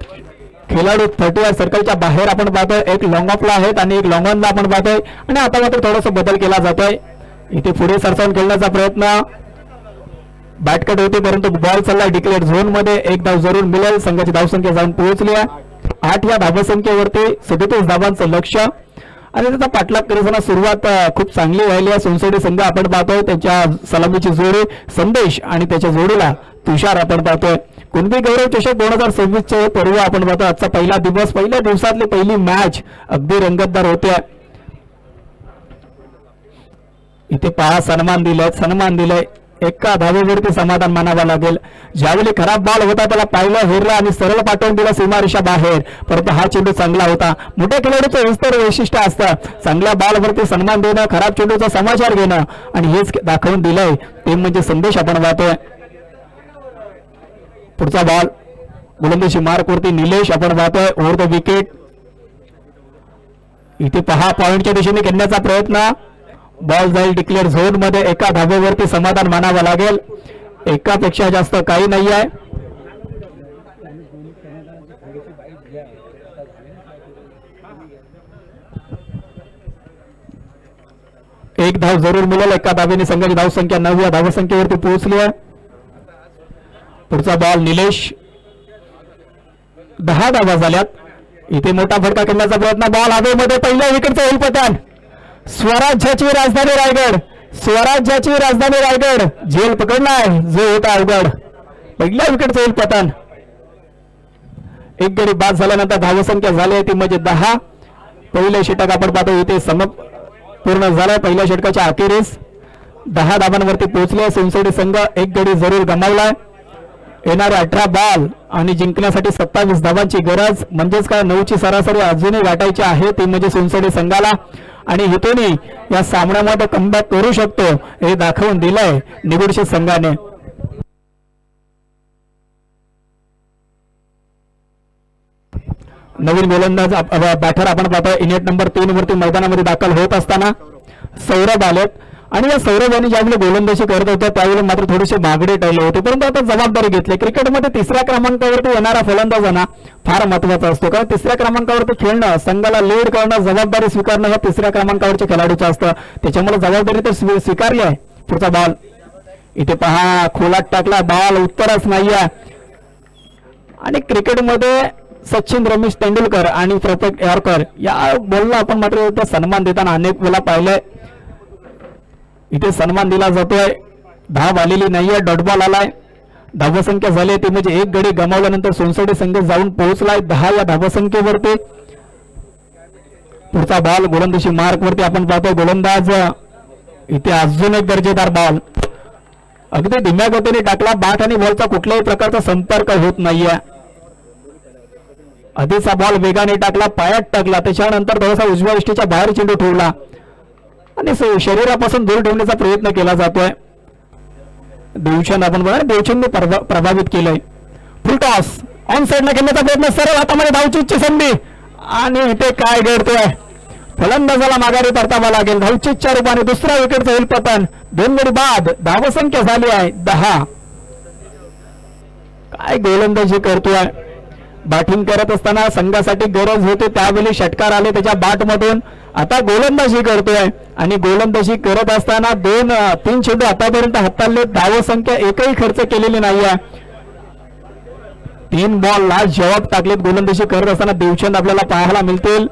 खेळाडू 30 सर्कलच्या बाहेर आपण पाहतोय, एक लॉंग ऑफला आहेत आणि एक लॉंग ऑनला आपण पाहतोय आणि आता मात्र थोडासा बदल केला जातोय. इथे पुढे सरसावून खेळण्याचा प्रयत्न, बॅटकट होते परंतु बॉल चालला डिक्लेअर झोन मध्ये. 1 धाव जरूर मिळेल. संघाची धावसंख्या जाऊन पोहोचली आहे 8 या धावसंख्येवरती. 37 धावांचं लक्ष आणि त्याचा पाठलाग करताना सुरुवात खूप चांगली व्हायली आहे. सोनसोडे संघ आपण पाहतोय त्याच्या सलामीची जोडी संदेश आणि त्याच्या जोडीला तुषार आपण पाहतोय. कुणबी गौरव चषक 2026 चे पर्व आपण पाहतो. आजचा पहिला दिवस, पहिल्या दिवसातली पहिली मॅच अगदी रंगतदार होते. इथे पहा सन्मान दिलंय. एका धावेवरती समाधान मानावं लागेल. ज्यावेळी खराब बॉल होता त्याला पाहिलं, हेरलं आणि सरळ पाठवून दिला सीमारेषा बाहेर, परंतु हा चेंडू चांगला होता. मोठ्या खेळाडूचं विस्तार वैशिष्ट्य असतं, चांगल्या बॉलवरती सन्मान देणं, खराब चेंडूचा समाचार घेणं आणि हेच दाखवून दिलंय ते म्हणजे संदेश आपण पाहतोय. पुढचा बॉल गोलंदाजी मार्कवरती निलेश आपण पाहतोय. Over the wicket. इथे पहा पॉइंटच्या दिशेने खेळण्याचा प्रयत्न. बॉल जाईल डिक्लेअर झोन मध्ये. एका धावेवरती समाधान मानावं लागेल. एकापेक्षा जास्त काही नाही आहे. एक धाव जरूर मिळेल. एका धावेने संघाची धावसंख्या 9 या धावसंख्येवरती पोहोचली आहे. पुढचा बॉल निलेश. 10 धावा झाल्यात. इथे मोठा फटका खेळण्याचा प्रयत्न. बॉल हवेमध्ये. पहिल्या विकेटचं होईल पतन. स्वराज्याची राजधानी रायगड, स्वराज्याची राजधानी रायगड झेल पकडलाय जो होता अवघड. पहिल्या विकेटचं होईल पतन. एक गडी बाद झाल्यानंतर धावसंख्या झाली आहे ती म्हणजे 10. पहिले षटक आपण पाहतो इथे पूर्ण झालंय. पहिल्या षटकाच्या अखेरीस 10 धावांवरती पोहोचले. सोनसोडे संघ एक गडी जरूर गमावलाय. येणारे 18 बॉल आणि जिंकण्यासाठी 27 धावांची गरज, म्हणजेच काय 9ची सरासरी अजूनही गाठायची आहे ती म्हणजे सोनसोडे संघाला. आणि इथूनही या सामन्यामध्ये कमबॅक करू शकतो हे दाखवून दिलंय निगोर्षक संघाने. नवीन गोलंदाज बॅटर आपण पाहतोय इनिट नंबर 3 वरती मैदानामध्ये दाखल होत असताना सौरभ आलेत आणि या सौरभ यांनी ज्यावेळी गोलंदाजी करत होते त्यावेळी मात्र थोडेसे मागडे टळले होते, परंतु आता जबाबदारी घेतली. क्रिकेटमध्ये तिसऱ्या क्रमांकावरती येणारा फलंदाजांना फार महत्वाचा असतो, कारण तिसऱ्या क्रमांकावरती खेळणं, संघाला लीड करणं, जबाबदारी स्वीकारणं हे तिसऱ्या क्रमांकावरच्या खेळाडूचं असतं. त्याच्यामुळे जबाबदारी तर स्वीकारली आहे. पुढचा बॉल इथे पहा, खोलात टाकला बॉल, उत्तरच नाहीये. आणि क्रिकेटमध्ये सचिन रमेश तेंडुलकर आणि परफेक्ट यॉर्कर या बॉलला आपण मात्र सन्मान देताना अनेक वेळा पाहिलंय. इथे सन्मान दिला जातोय, धाव आलेली नाहीये, डॉट बॉल आलाय. धावसंख्या झाली ती म्हणजे एक गडी गमावल्यानंतर सोनसडी संघ जाऊन पोहोचलाय 10 या धावसंख्येवरती. पुढचा बॉल गोलंदाजी मार्क वरती आपण पाहतोय, गोलंदाज इथे अजून एक दर्जेदार बॉल अगदी धीम्या गतीने टाकला. बॅट आणि बॉलचा कुठल्याही प्रकारचा संपर्क होत नाहीये. आधीचा बॉल वेगाने टाकला, पायात टाकला, त्याच्यानंतर थोडासा उजव्या यष्टीच्या बाहेर चेंडू ठेवला आणि शरीरापासून दूर ठेवण्याचा प्रयत्न केला जातोय. देवचंद आपण बघा, देवचंदने प्रभावित केलंय. फुल टॉस ऑन साइडला खेळण्याचा प्रयत्न, सरळ हातामध्ये धावचीची संधी आणि इथे काय घडतोय, फलंदाजाला माघारी परतावा लागेल. धावचीच्या रूपाने दुसऱ्या विकेटचं होईल पतन. 2 गडी बाद, धावसंख्या झाली आहे 10. काय गोलंदाजी करतोय, बॅटिंग करत असताना संघासाठी गरज होती त्यावेळी षटकार आले त्याच्या बॅट मधून. आता गोलंदाजी करतोय आणि गोलंदाजी करत असताना 2-3 चेंडू आतापर्यंत हाताळले, धावसंख्या एकही खर्च केलेली नाहीये. 3 बॉल ला जवाब टाकलेत गोलंदाजी करत असताना देवचंद आपल्याला पाहायला मिळतील.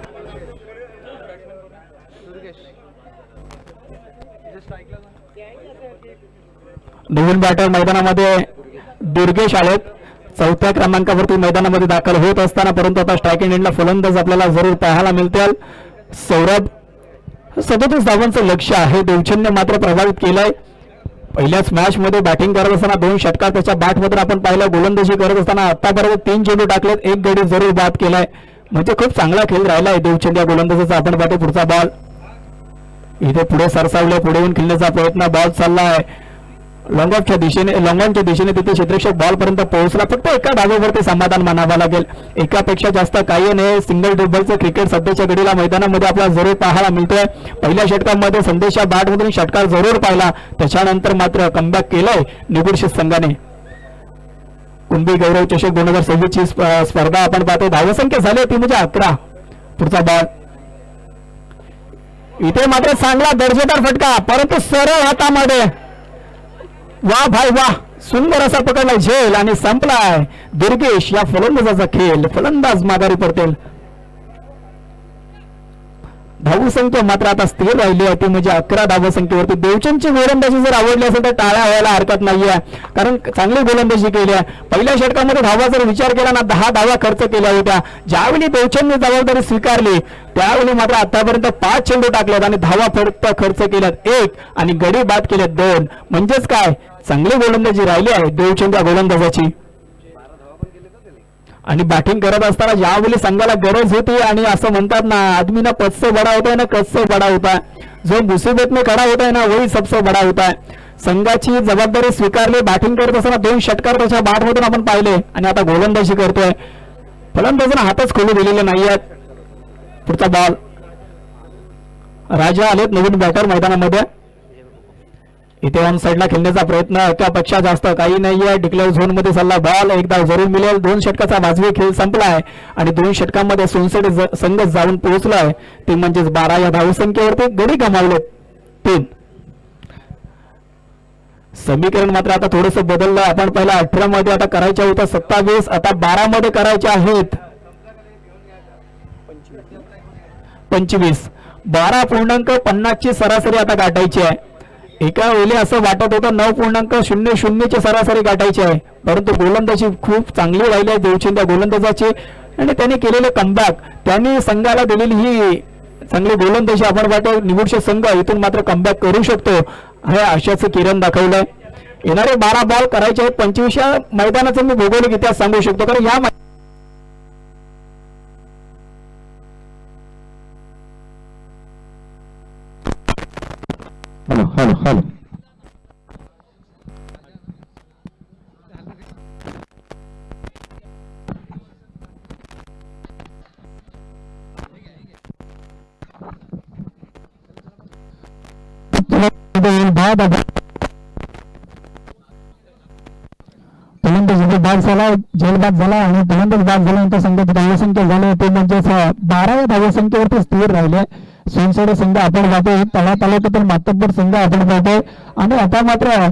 नवीन बॅटर मैदानामध्ये दुर्गेश आलेत, 4थ्या क्रमांकावरती मैदानामध्ये दाखल होत असताना, परंतु आता स्ट्रायकिंग एंडला फलंदाज आपल्याला जरूर पाहायला मिळतील. सौरभ 37 धावांचं लक्ष्य आहे. देवचंदने मात्र प्रभावित केलंय. पहिल्याच मॅच मध्ये बॅटिंग करत असताना 2 षटकार त्याच्या बॅट मधून आपण पाहिलं. गोलंदाजी करत असताना आतापर्यंत 3 चेंडू टाकलेत, 1 गडी जरूर बाद केलाय. म्हणजे खूप चांगला खेळ राहिलाय देवचंद या गोलंदाजाचा. आपण पाहतो पुढचा बॉल इथे पुढे सरसावले, पुढे येऊन खेळण्याचा प्रयत्न, बॉल चाललाय लॉंगॉनच्या दिशेने तिथे क्षेत्ररक्षक बॉल पर्यंत पोहोचला. फक्त एका धावेवरती समाधान मानावं लागेल, एकापेक्षा जास्त काही नाही. सिंगल डबलचं क्रिकेट सध्याच्या घडीला मैदानामध्ये आपल्याला जरूर पाहायला मिळतोय. पहिल्या षटकामध्ये संदेशा बॅट मधून षटकार जरूर पाहिला, त्याच्यानंतर मात्र कमबॅक केलंय निगुडशित संघाने. कुंभी गौरव चषक 2026 ची स्पर्धा आपण पाहतो. धावसंख्या झाली ती म्हणजे 11. पुढचा बॉल इथे मात्र चांगला दर्जेदार फटका, परंतु सरळ हातामध्ये. वाह भाई वाह, सुंदर असा पकडला झेल आणि संपलाय दुर्गेश या फलंदाजाचा खेळ. फलंदाज माघारी पडतील. धावसंख्या मात्र आता स्थिर राहिली आहे ती म्हणजे 11 धावसंख्येवरती. देवचंदची गोलंदाजी जर आवडली असेल तर टाळ्या व्हायला हरकत नाहीये, कारण चांगली गोलंदाजी केली आहे. पहिल्या षटकामध्ये धावा जर विचार केला ना 10 धावा खर्च केल्या होत्या. ज्यावेळी देवचंदने जबाबदारी स्वीकारली त्यावेळी मात्र आतापर्यंत 5 चेंडू टाकलेत आणि धावा फक्त खर्च केल्यात 1 आणि गडी बाद केल्यात 2. म्हणजेच काय, चांगली गोलंदाजी राहिली आहे देवचंद या गोलंदाजाची. आणि बॅटिंग करत असताना ज्यावेळी संघाला गरज होती आणि असं म्हणतात ना, आदमी ना पद से बडा होता है ना कद से बडा होता है, जो मुसीबत में खडा होता है ना वही सबसे बडा होता है. संघाची जबाबदारी स्वीकारली. बॅटिंग करत असताना 2 षटकार त्याच्या बॅट मधून आपण पाहिले आणि आता गोलंदाजी करतोय. फलंदाजांना हातच खोलू दिलेले नाहीयेत. पुढचा बॉल राजा आलेत नवीन बॅटर मैदानामध्ये. इथे ऑन साइडला खेळण्याचा प्रयत्न, एकापेक्षा जास्त काही नाहीये. डिक्लेअर झोन मध्ये चालला बॉल, एक धाव जरूर मिळेल. 2 षटकाचा वाजवी खेळ संपलाय आणि 2 षटकांमध्ये सोनसडी संघ जाऊन पोहोचलाय ते म्हणजेच 12 या धावसंख्येवरती. गडी गमावले 3. समीकरण मात्र आता थोडस बदललं. आपण पहिला 18 मध्ये आता करायच्या होत्या 27, आता 12 मध्ये करायच्या आहेत 25. 12.50 ची सरासरी आता गाठायची आहे. एका वेळी असं वाटत होतं 9.00 ची सरासरी गाठायची आहे, परंतु गोलंदाजी खूप चांगली राहिली आहे देवचंद या गोलंदाजाची आणि त्यांनी केलेले कमबॅक, त्यांनी संघाला दिलेली ही चांगली गोलंदाजी आपण वाटतो निवडशे संघ इथून मात्र कमबॅक करू शकतो हे आशाचं किरण दाखवलंय. येणारे 12 बॉल करायचे आहेत. 25 या मैदानाचा मी भौगोलिक इतिहास सांगू शकतो, कारण या हॅलो 6 धावा फलंदाजी बाद झाला, झेलबाद झाला आणि फलंदाज बाद झाल्यानंतर संघाची धावसंख्या झाली ते म्हणजे 12व्या धावसंख्येवरती स्थिर राहिले सोनसडे संघ. आपण पाहतोय तळातालुक्यातील मातब्बर संघ आपण पाहतोय. आणि आता मात्र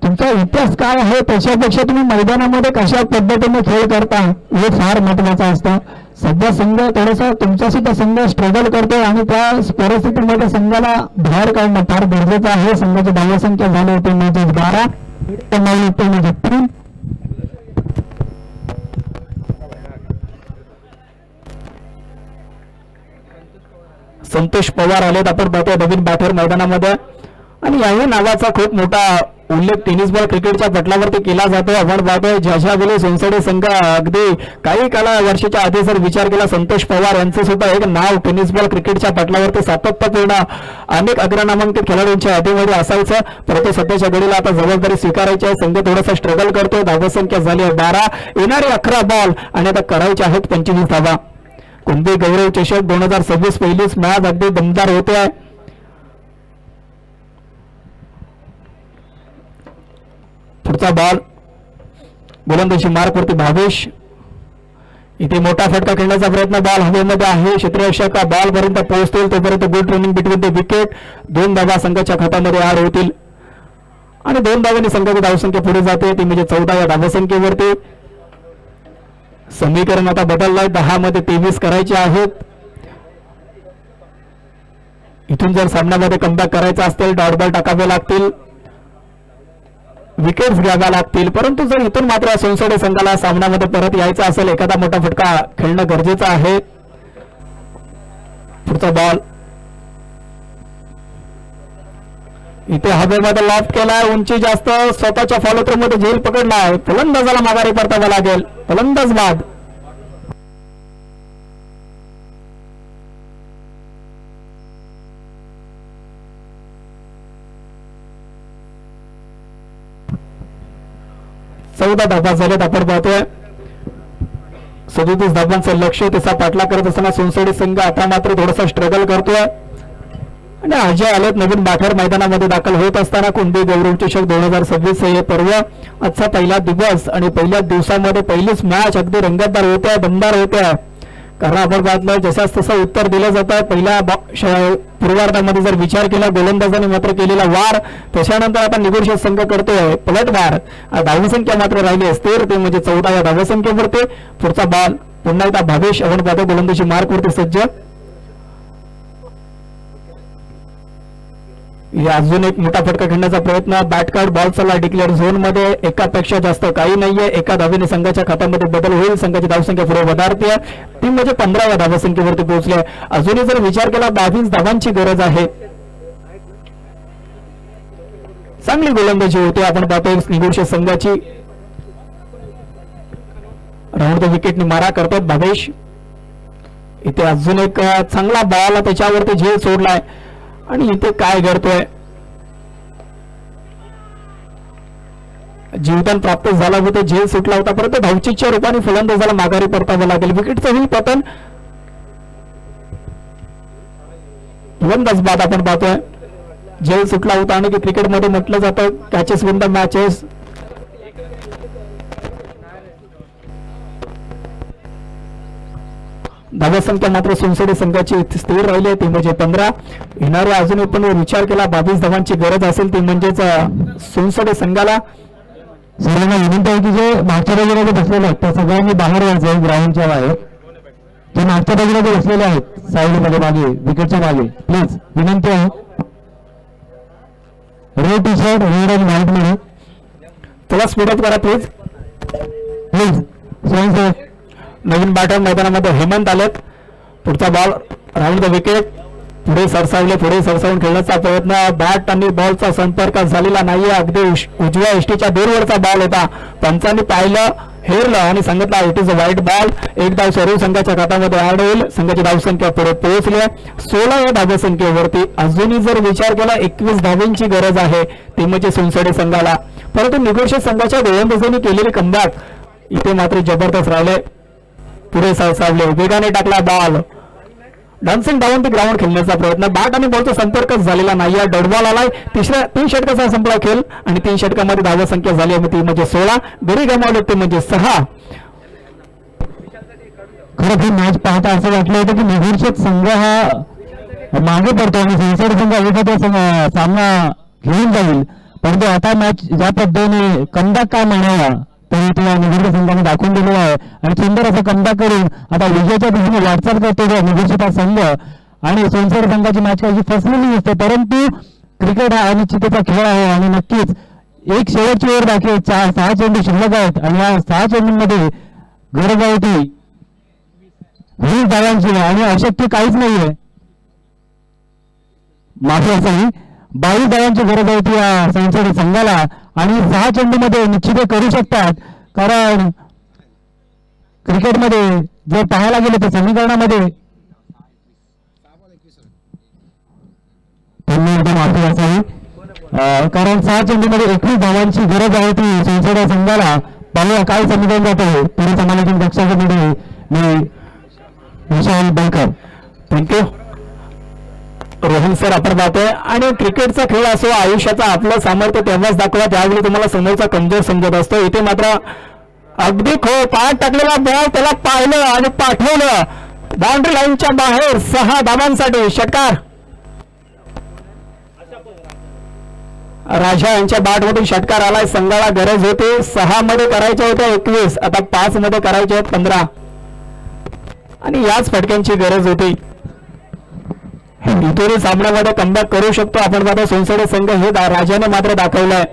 तुमचा इतिहास काय आहे त्याच्यापेक्षा तुम्ही मैदानामध्ये कशा पद्धतीने खेळ करता हे फार महत्वाचं असतं. सध्या संघ थोडासा तुमचा सुद्धा संघ स्ट्रगल करतोय आणि त्या परिस्थितीमध्ये संघाला बाहेर काढणं फार गरजेचं आहे. संघाची धावसंख्या झाली होती म्हणजे 12 म्हणजे 3. संतोष पवार आलेत आपण पाहतोय नवीन बॅटर मैदानामध्ये. आणि याही नावाचा खूप मोठा उल्लेख टेनिस बॉल क्रिकेटच्या पटलावरती केला जातो. आपण पाहतोय ज्याच्या वेळी सोनसडे संघ अगदी काही काला वर्षाच्या आधी जर विचार केला संतोष पवार यांचं सुद्धा एक नाव टेनिस बॉल क्रिकेटच्या पटलावरती सातत्यपूर्ण अनेक अग्रनामांकित खेळाडूंच्या यादीमध्ये असायचं. परंतु सध्याच्या घडीला आता जबाबदारी स्वीकारायची आहे. संघ थोडासा स्ट्रगल करतोय. धावसंख्या झाली आहे 12, येणारे 11 बॉल आणि आता करायचे आहेत 25 धावा. कुंभी गौरव चषक 2026 पहिलीच मॅच अगदी दमदार होते आहे. पुढचा बॉल गोलंदाजी मार्कवरती भावेश. इथे मोठा फटका खेळण्याचा प्रयत्न, बॉल हवेमध्ये आहे. क्षेत्ररक्षक बॉल पर्यंत पोहोचतील तोपर्यंत good running between the wicket. 2 धावा संघाच्या खात्यामध्ये ऍड होतील आणि 2 धावांनी संघाची धावसंख्या पुढे जाते ती म्हणजे 14 या धावसंख्येवरती. समीकरण आता बदललंय, 10 मध्ये 23 करायचे आहेत. इथून जर सामन्यामध्ये कमबॅक करायचा असेल डॉट बॉल टाकावे लागतील, विकेट्स घ्याव्या लागतील. परंतु जर इथून मात्र सोनसडे संघाला सामन्यामध्ये परत यायचं असेल एखादा मोठा फटका खेळणं गरजेचं आहे. पुढचा बॉल इथे हवेमध्ये लॉफ्ट केलाय, उंची जास्त, स्वतःच्या फॉलो थ्रू मध्ये झेल पकडलाय. फलंदाजाला माघारी परतावं लागेल. फलंदाज बाद. चौदा धावा झाल्यात आपण पाहतोय. 37 धावांचं लक्ष त्याचा पाठला करत असताना सोनसडे संघ आता मात्र थोडासा स्ट्रगल करतोय. आणि अजय आलेत नवीन बाठर मैदानामध्ये दाखल होत असताना कुंभी गौरव चषक 2026 हे पर्व आजचा पहिला दिवस आणि पहिल्या दिवसामध्ये पहिलीच मॅच अगदी रंगतदार होत्या, दमदार होत्या. कारण आपण पाहतलं जसाच तसं उत्तर दिलं जातं. पहिल्या पूर्वार्धामध्ये जर विचार केला गोलंदाजाने मात्र केलेला वार, त्याच्यानंतर आता निगोशिएट संघ करतोय पलटवार. धावसंख्या मात्र राहिली स्थिर ते म्हणजे 14 या धावसंख्येवरती. पुढचा बॉल पुन्हा एकदा भावेश आपण पाहतो गोलंदाजी मार्कवरती सज्ज. अजून एक मोठा फटका खेळण्याचा प्रयत्न, बॅट कार्ड बॉल चला डिक्लेअर झोन मध्ये. एकापेक्षा जास्त काही नाहीये. एका धावेने संघाच्या खात्यामध्ये बदल होईल. संघाची धावसंख्या पुढे वधारते ती म्हणजे 15 या धावसंख्येवरती पोहोचले. अजूनही जर विचार केला 22 धावांची गरज आहे. चांगली गोलंदाजी होते आपण पाहतोय निगोशिएट संघाची. राऊंड द विकेटने मारा करतात भावेश. इथे अजून एक चांगला बॉल त्याच्यावरती झेल सोडलाय आणि इथे काय घडतोय, जीवदान प्राप्त झाला होतं, झेल सुटला होता. परंतु धावचीच्या रूपाने फलंदाजाला माघारी परतावं लागेल. विकेटचं होईल पतन. फलंदाज बाद आपण पाहतोय. झेल सुटला होता आणि क्रिकेटमध्ये म्हटलं जातं कॅचेस विन द मॅचेस. धावसंख्या मात्र सोनसडे संघाची स्थिर राहिली ती म्हणजे 15. येणाऱ्या अजूनही पण विचार केला 22 धावांची गरज असेल ती म्हणजेच सोनसडे संघाला. सर्वांना विनंती आहे की जे मागच्या बाजूला जे बसलेले आहेत त्या सगळ्यांनी बाहेर यायचं ग्राउंडच्या बाहेर. जे मागच्या बाजूला जे बसलेले आहेत साईडमध्ये मागे विकेटच्या मागे प्लीज विनंती आहे. रेड टी शर्ट रेड आणि व्हाईट मध्ये थोडा स्पीडअप करा प्लीज प्लीज. स्वयंसेवक नवीन बॅटर मैदानामध्ये हेमंत आलेत. पुढचा बॉल राऊंड द विकेट. पुढे सरसावून खेळण्याचा प्रयत्न, बॅट आणि बॉलचा संपर्क झालेला नाहीये. अगदी उजव्या एसटीच्या दूरवरचा बॉल होता. पंचांनी पाहिलं, हेरलं आणि सांगितलं it is a white ball. एक धाव सर्व संघाच्या खात्यामध्ये ऍड होईल. संघाची धावसंख्या पुढे पोहोचली 16 या धावसंख्येवरती. अजूनही जर विचार केला 21 धावांची गरज आहे ती म्हणजे सोनसडे संघाला. परंतु निगोशिएट संघाच्या गोलंदाजांनी केलेली कमबॅक इथे मात्र जबरदस्त राहिले. पुढे सरसावले, वेगाने टाकला ball dancing down the ground खेळण्याचा प्रयत्न, बॅट आणि बॉलचा संपर्कच झालेला नाही. डॉट बॉल आलाय. तिसऱ्या 3 षटकाचा संपला खेळ आणि 3 षटकामध्ये धावा संख्या झाली आहे ती म्हणजे 16, गडी गमावले ते म्हणजे 6. खरं ही मॅच पाहता असं वाटलं होतं की निगुर्षित संघ हा मागे पडतो आणि संसद संघ एखादा सामना घेऊन जाईल, परंतु आता मॅच ज्या पद्धतीने कमबॅक काय म्हणावा तरी त्या निगुर्षित संघाने दाखवून दिलेला आहे आणि सुंदर असं कमबॅक करून आता विजयाच्या दिशेने वाटचाल करतो निगुर्षित हा संघ. आणि सोनसड संघाची मॅच काही फसलेली नसते, परंतु क्रिकेट हा अनिश्चिततेचा खेळ आहे आणि नक्कीच एक शेवटची ओव्हर बाकी आहे. 6 चेंडू शिल्लक आहेत आणि या 6 चेंडूंमध्ये गरज आहे ती 20 धावांची आणि अशक्य काहीच नाहीये. माफी असावी, 22 धावांची गरज आहे ती या संसद संघाला आणि 6 चेंडूमध्ये निश्चित करू शकतात. कारण क्रिकेटमध्ये जर पाहायला गेलं तर समीकरणामध्ये त्यांनी एकदा माफी असावी, कारण 6 चेंडूमध्ये 21 धावांची गरज आहे ती संसद संघाला. पाहूया काय समीकरण जाते. पुढे समालोचन कक्षामध्ये मी विशाल बलकर. Thank you Rohan sir. आपण पाहतोय आणि क्रिकेटचा खेळ असो, आयुष्याचा आपलं सामर्थ्य तेव्हाच दाखवा ज्यावेळी तुम्हाला समोरचा कमजोर समजत असतो. इथे मात्र अगदी पाठ टाकलेला बॉल त्याला पाहिलं आणि पाठवलं बाउंड्री लाईनच्या बाहेर 6 धावांसाठी. षटकार राजा यांच्या बॅटमधून षटकार आलाय. संघाला गरज होती 6 मध्ये करायच्या होत्या 21, आता 5 मध्ये करायच्या आहेत 15 आणि याच फटक्यांची गरज होती. इतरही सामन्यामध्ये कमबॅक करू शकतो आपण पाहतो सोनसडे संघ हे राजाने मात्र दाखवलंय.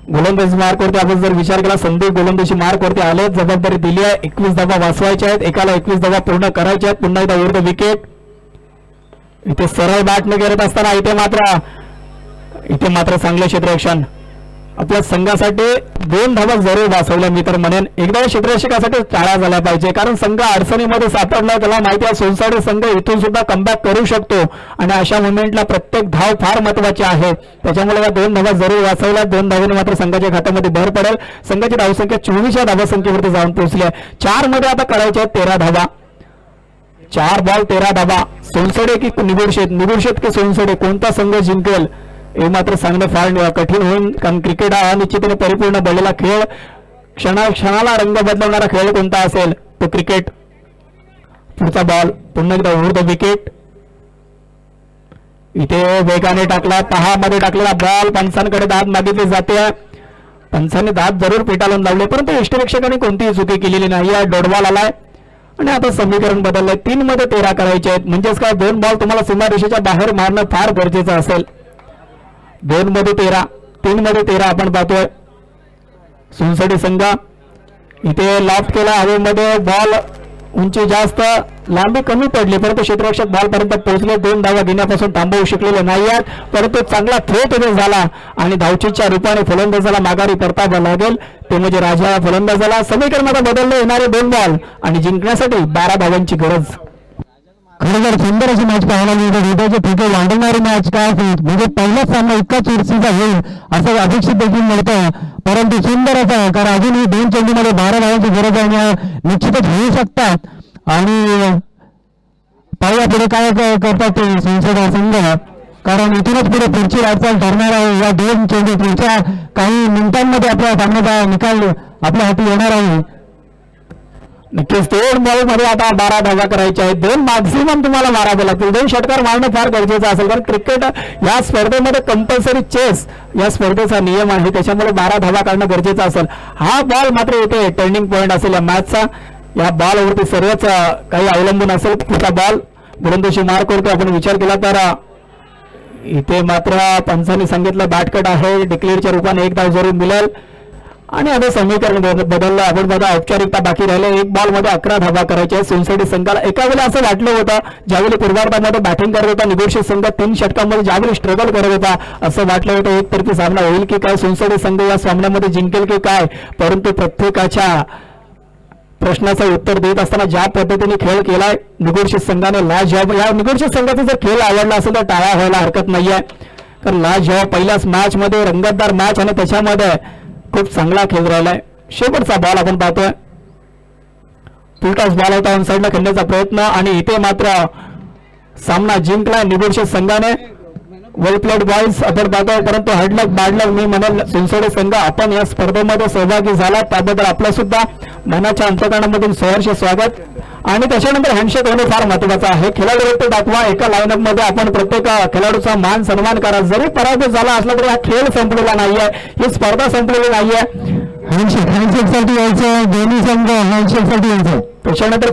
गोलंदाजी मार्कवरती आपण जर विचार केला, संदीप गोलंदाजी मार्कवरती आले, जबाबदारी दिली आहे. 21 धावा वाचवायच्या आहेत, एकाला 21 धावा पूर्ण करायच्या आहेत. पुन्हा एकदा विरुद्ध विकेट. इथे सरळ बॅटने करत असताना इथे मात्र चांगलं क्षेत्ररक्षण आपल्या संघासाठी. 2 धावा जरूर वाचवल्या मी तर म्हणेन. एकदा क्षेत्ररक्षकासाठी टाळा झाला पाहिजे, कारण संघ अडचणीमध्ये सापडला. त्याला माहिती आहे सोनसडे संघ इथून सुद्धा कमबॅक करू शकतो आणि अशा मुवमेंटला प्रत्येक धाव फार महत्वाची आहे. त्याच्यामुळे या 2 धावा जरूर वाचवल्या. 2 धावांनी मात्र संघाच्या खात्यामध्ये भर पडेल. संघाची धावसंख्या 24 धावसंख्येवरती जाऊन पोहोचली आहे. 4 मध्ये आता करायच्या आहेत 13 धावा. 4 बॉल 13 धावा. सोनसडे की निगुर्षित की सोनसडे कोणता संघ जिंकेल हे मात्र सांगणं फार कठीण होईल, कारण क्रिकेट हा निश्चितपणे परिपूर्ण बनलेला खेळ. क्षणाला रंग बदलवणारा खेळ कोणता असेल तो क्रिकेट. पुढचा बॉल पुन्हा एकदा विरुद्ध विकेट. इथे वेगाने टाकला, 6 मध्ये टाकलेला बॉल. पंचांकडे दाद मागितली जाते. पंचांनी दाद जरूर पेटाळून लावले, परंतु यष्टिरक्षकांनी कोणतीही चुकी केलेली नाही. डॉटबॉल आलाय आणि आता समीकरण बदललंय. 3 मध्ये 13 करायचे आहेत, म्हणजेच काय 2 बॉल तुम्हाला सीमारेषेच्या बाहेर मारणं फार गरजेचं असेल. 2 मध्ये 13, 3 मध्ये 13 आपण पाहतोय. सोनसडी संघ इथे लॉफ्ट केला हवेमध्ये, बॉल उंची जास्त, लांबी कमी पडली, परंतु क्षेत्ररक्षक बॉल पर्यंत पोहोचले. 2 धावा घेण्यापासून थांबवू शकलेले नाही आहेत, परंतु चांगला थ्रो तिथे झाला आणि धावचीच्या रूपाने फलंदाजाला माघारी परतावा लागेल. ते म्हणजे राजा फलंदाजाला. समीकरणात बदलले येणारे 2 बॉल आणि जिंकण्यासाठी 12 धावांची गरज. खरोखर सुंदर अशी मॅच पाहायला मिळते. हृदयाचे ठिकाण वाढवणारी मॅच काय होईल, म्हणजे पहिलाच सामना इतका चुरशीचा होईल असं अपेक्षित देखील मिळतं, परंतु सुंदर असं, कारण अजूनही 2 चेंडूमध्ये 12 धावांची गरज आहे आणि निश्चितच होऊ शकतात. आणि पाहूया पुढे काय करतात ते संसद संघ, कारण इथूनच पुढे पुढची वाटचाल ठरणार आहे. या 2 चेंडू पुढच्या काही मिनिटांमध्ये आपल्या सामन्याचा निकाल आपल्या हाती येणार आहे. नक्कीच 2 बॉल मध्ये आता 12 धावा करायच्या आहेत. 2 मॅक्झिमम तुम्हाला मारावे लागतील. 2 षटकार मारणं फार गरजेचं असेल, कारण क्रिकेट या स्पर्धेमध्ये कंपल्सरी चेस या स्पर्धेचा नियम आहे, त्याच्यामुळे 12 धावा काढणं गरजेचं असेल. हा बॉल मात्र इथे टर्निंग पॉईंट असेल या मॅचचा. या बॉलवरती सर्वच काही अवलंबून असेल. पुढचा बॉल गोलंदाजी मार्क करतो आपण विचार केला तर इथे मात्र पंचांनी सांगितलं बॅटकट आहे, डिक्लेअरच्या रूपाने 1 धाव जरूर मिळेल. आणि आता समीकरण बदललं. आपण बघा औपचारिकता बाकी राहिले. 1 बॉल मध्ये 11 धावा करायच्या सोनसडी संघाला. एका वेळेला असं वाटलं होतं ज्यावेळी पूर्वार्धामध्ये बॅटिंग करत होता निगुर्षित संघ 3 षटकांमध्ये ज्यावेळी स्ट्रगल करत होता, असं वाटलं होतं एकतर्फी सामना होईल की काय, सोनसडी संघ या सामन्यामध्ये जिंकेल की काय. परंतु प्रत्येकाच्या प्रश्नाचं उत्तर देत असताना ज्या पद्धतीने खेळ केलाय निगुर्षित संघाने, लाजवाब. या निगुर्षित संघाचा जर खेळ आवडला असेल तर टाळा व्हायला हरकत नाहीये, कारण लाजवाब पहिल्याच मॅच मध्ये रंगतदार मॅच आणि त्याच्यामध्ये खूप चांगला खेळ राहिलाय. शेवटचा बॉल आपण पाहतोय. फुलटॉस बॉल होता ऑन साईडला खेळण्याचा प्रयत्न आणि इथे मात्र सामना जिंकला निबोडशे संघाने. वेल प्लेड बॉईज आपण पाहतोय, परंतु हार्डलक बाडलक मी म्हणेल सुनसोडे संघ आपण या स्पर्धेमध्ये सहभागी झाला त्याबद्दल आपलं सुद्धा मनाच्या अंतकरणामधून सहर्ष स्वागत. आणि त्याच्यानंतर हँडशेक होणे फार महत्वाचं आहे. खेळाडू दाखवा, एका लाईनअप मध्ये आपण प्रत्येक खेळाडूचा मान सन्मान करा. जरी पराभव झाला असला तरी हा खेळ संपलेला नाहीये, ही स्पर्धा संपलेली नाहीये. हँडशेक साठी यायचं, दोन्ही संघ हँडशेक साठी यायचं. त्याच्यानंतर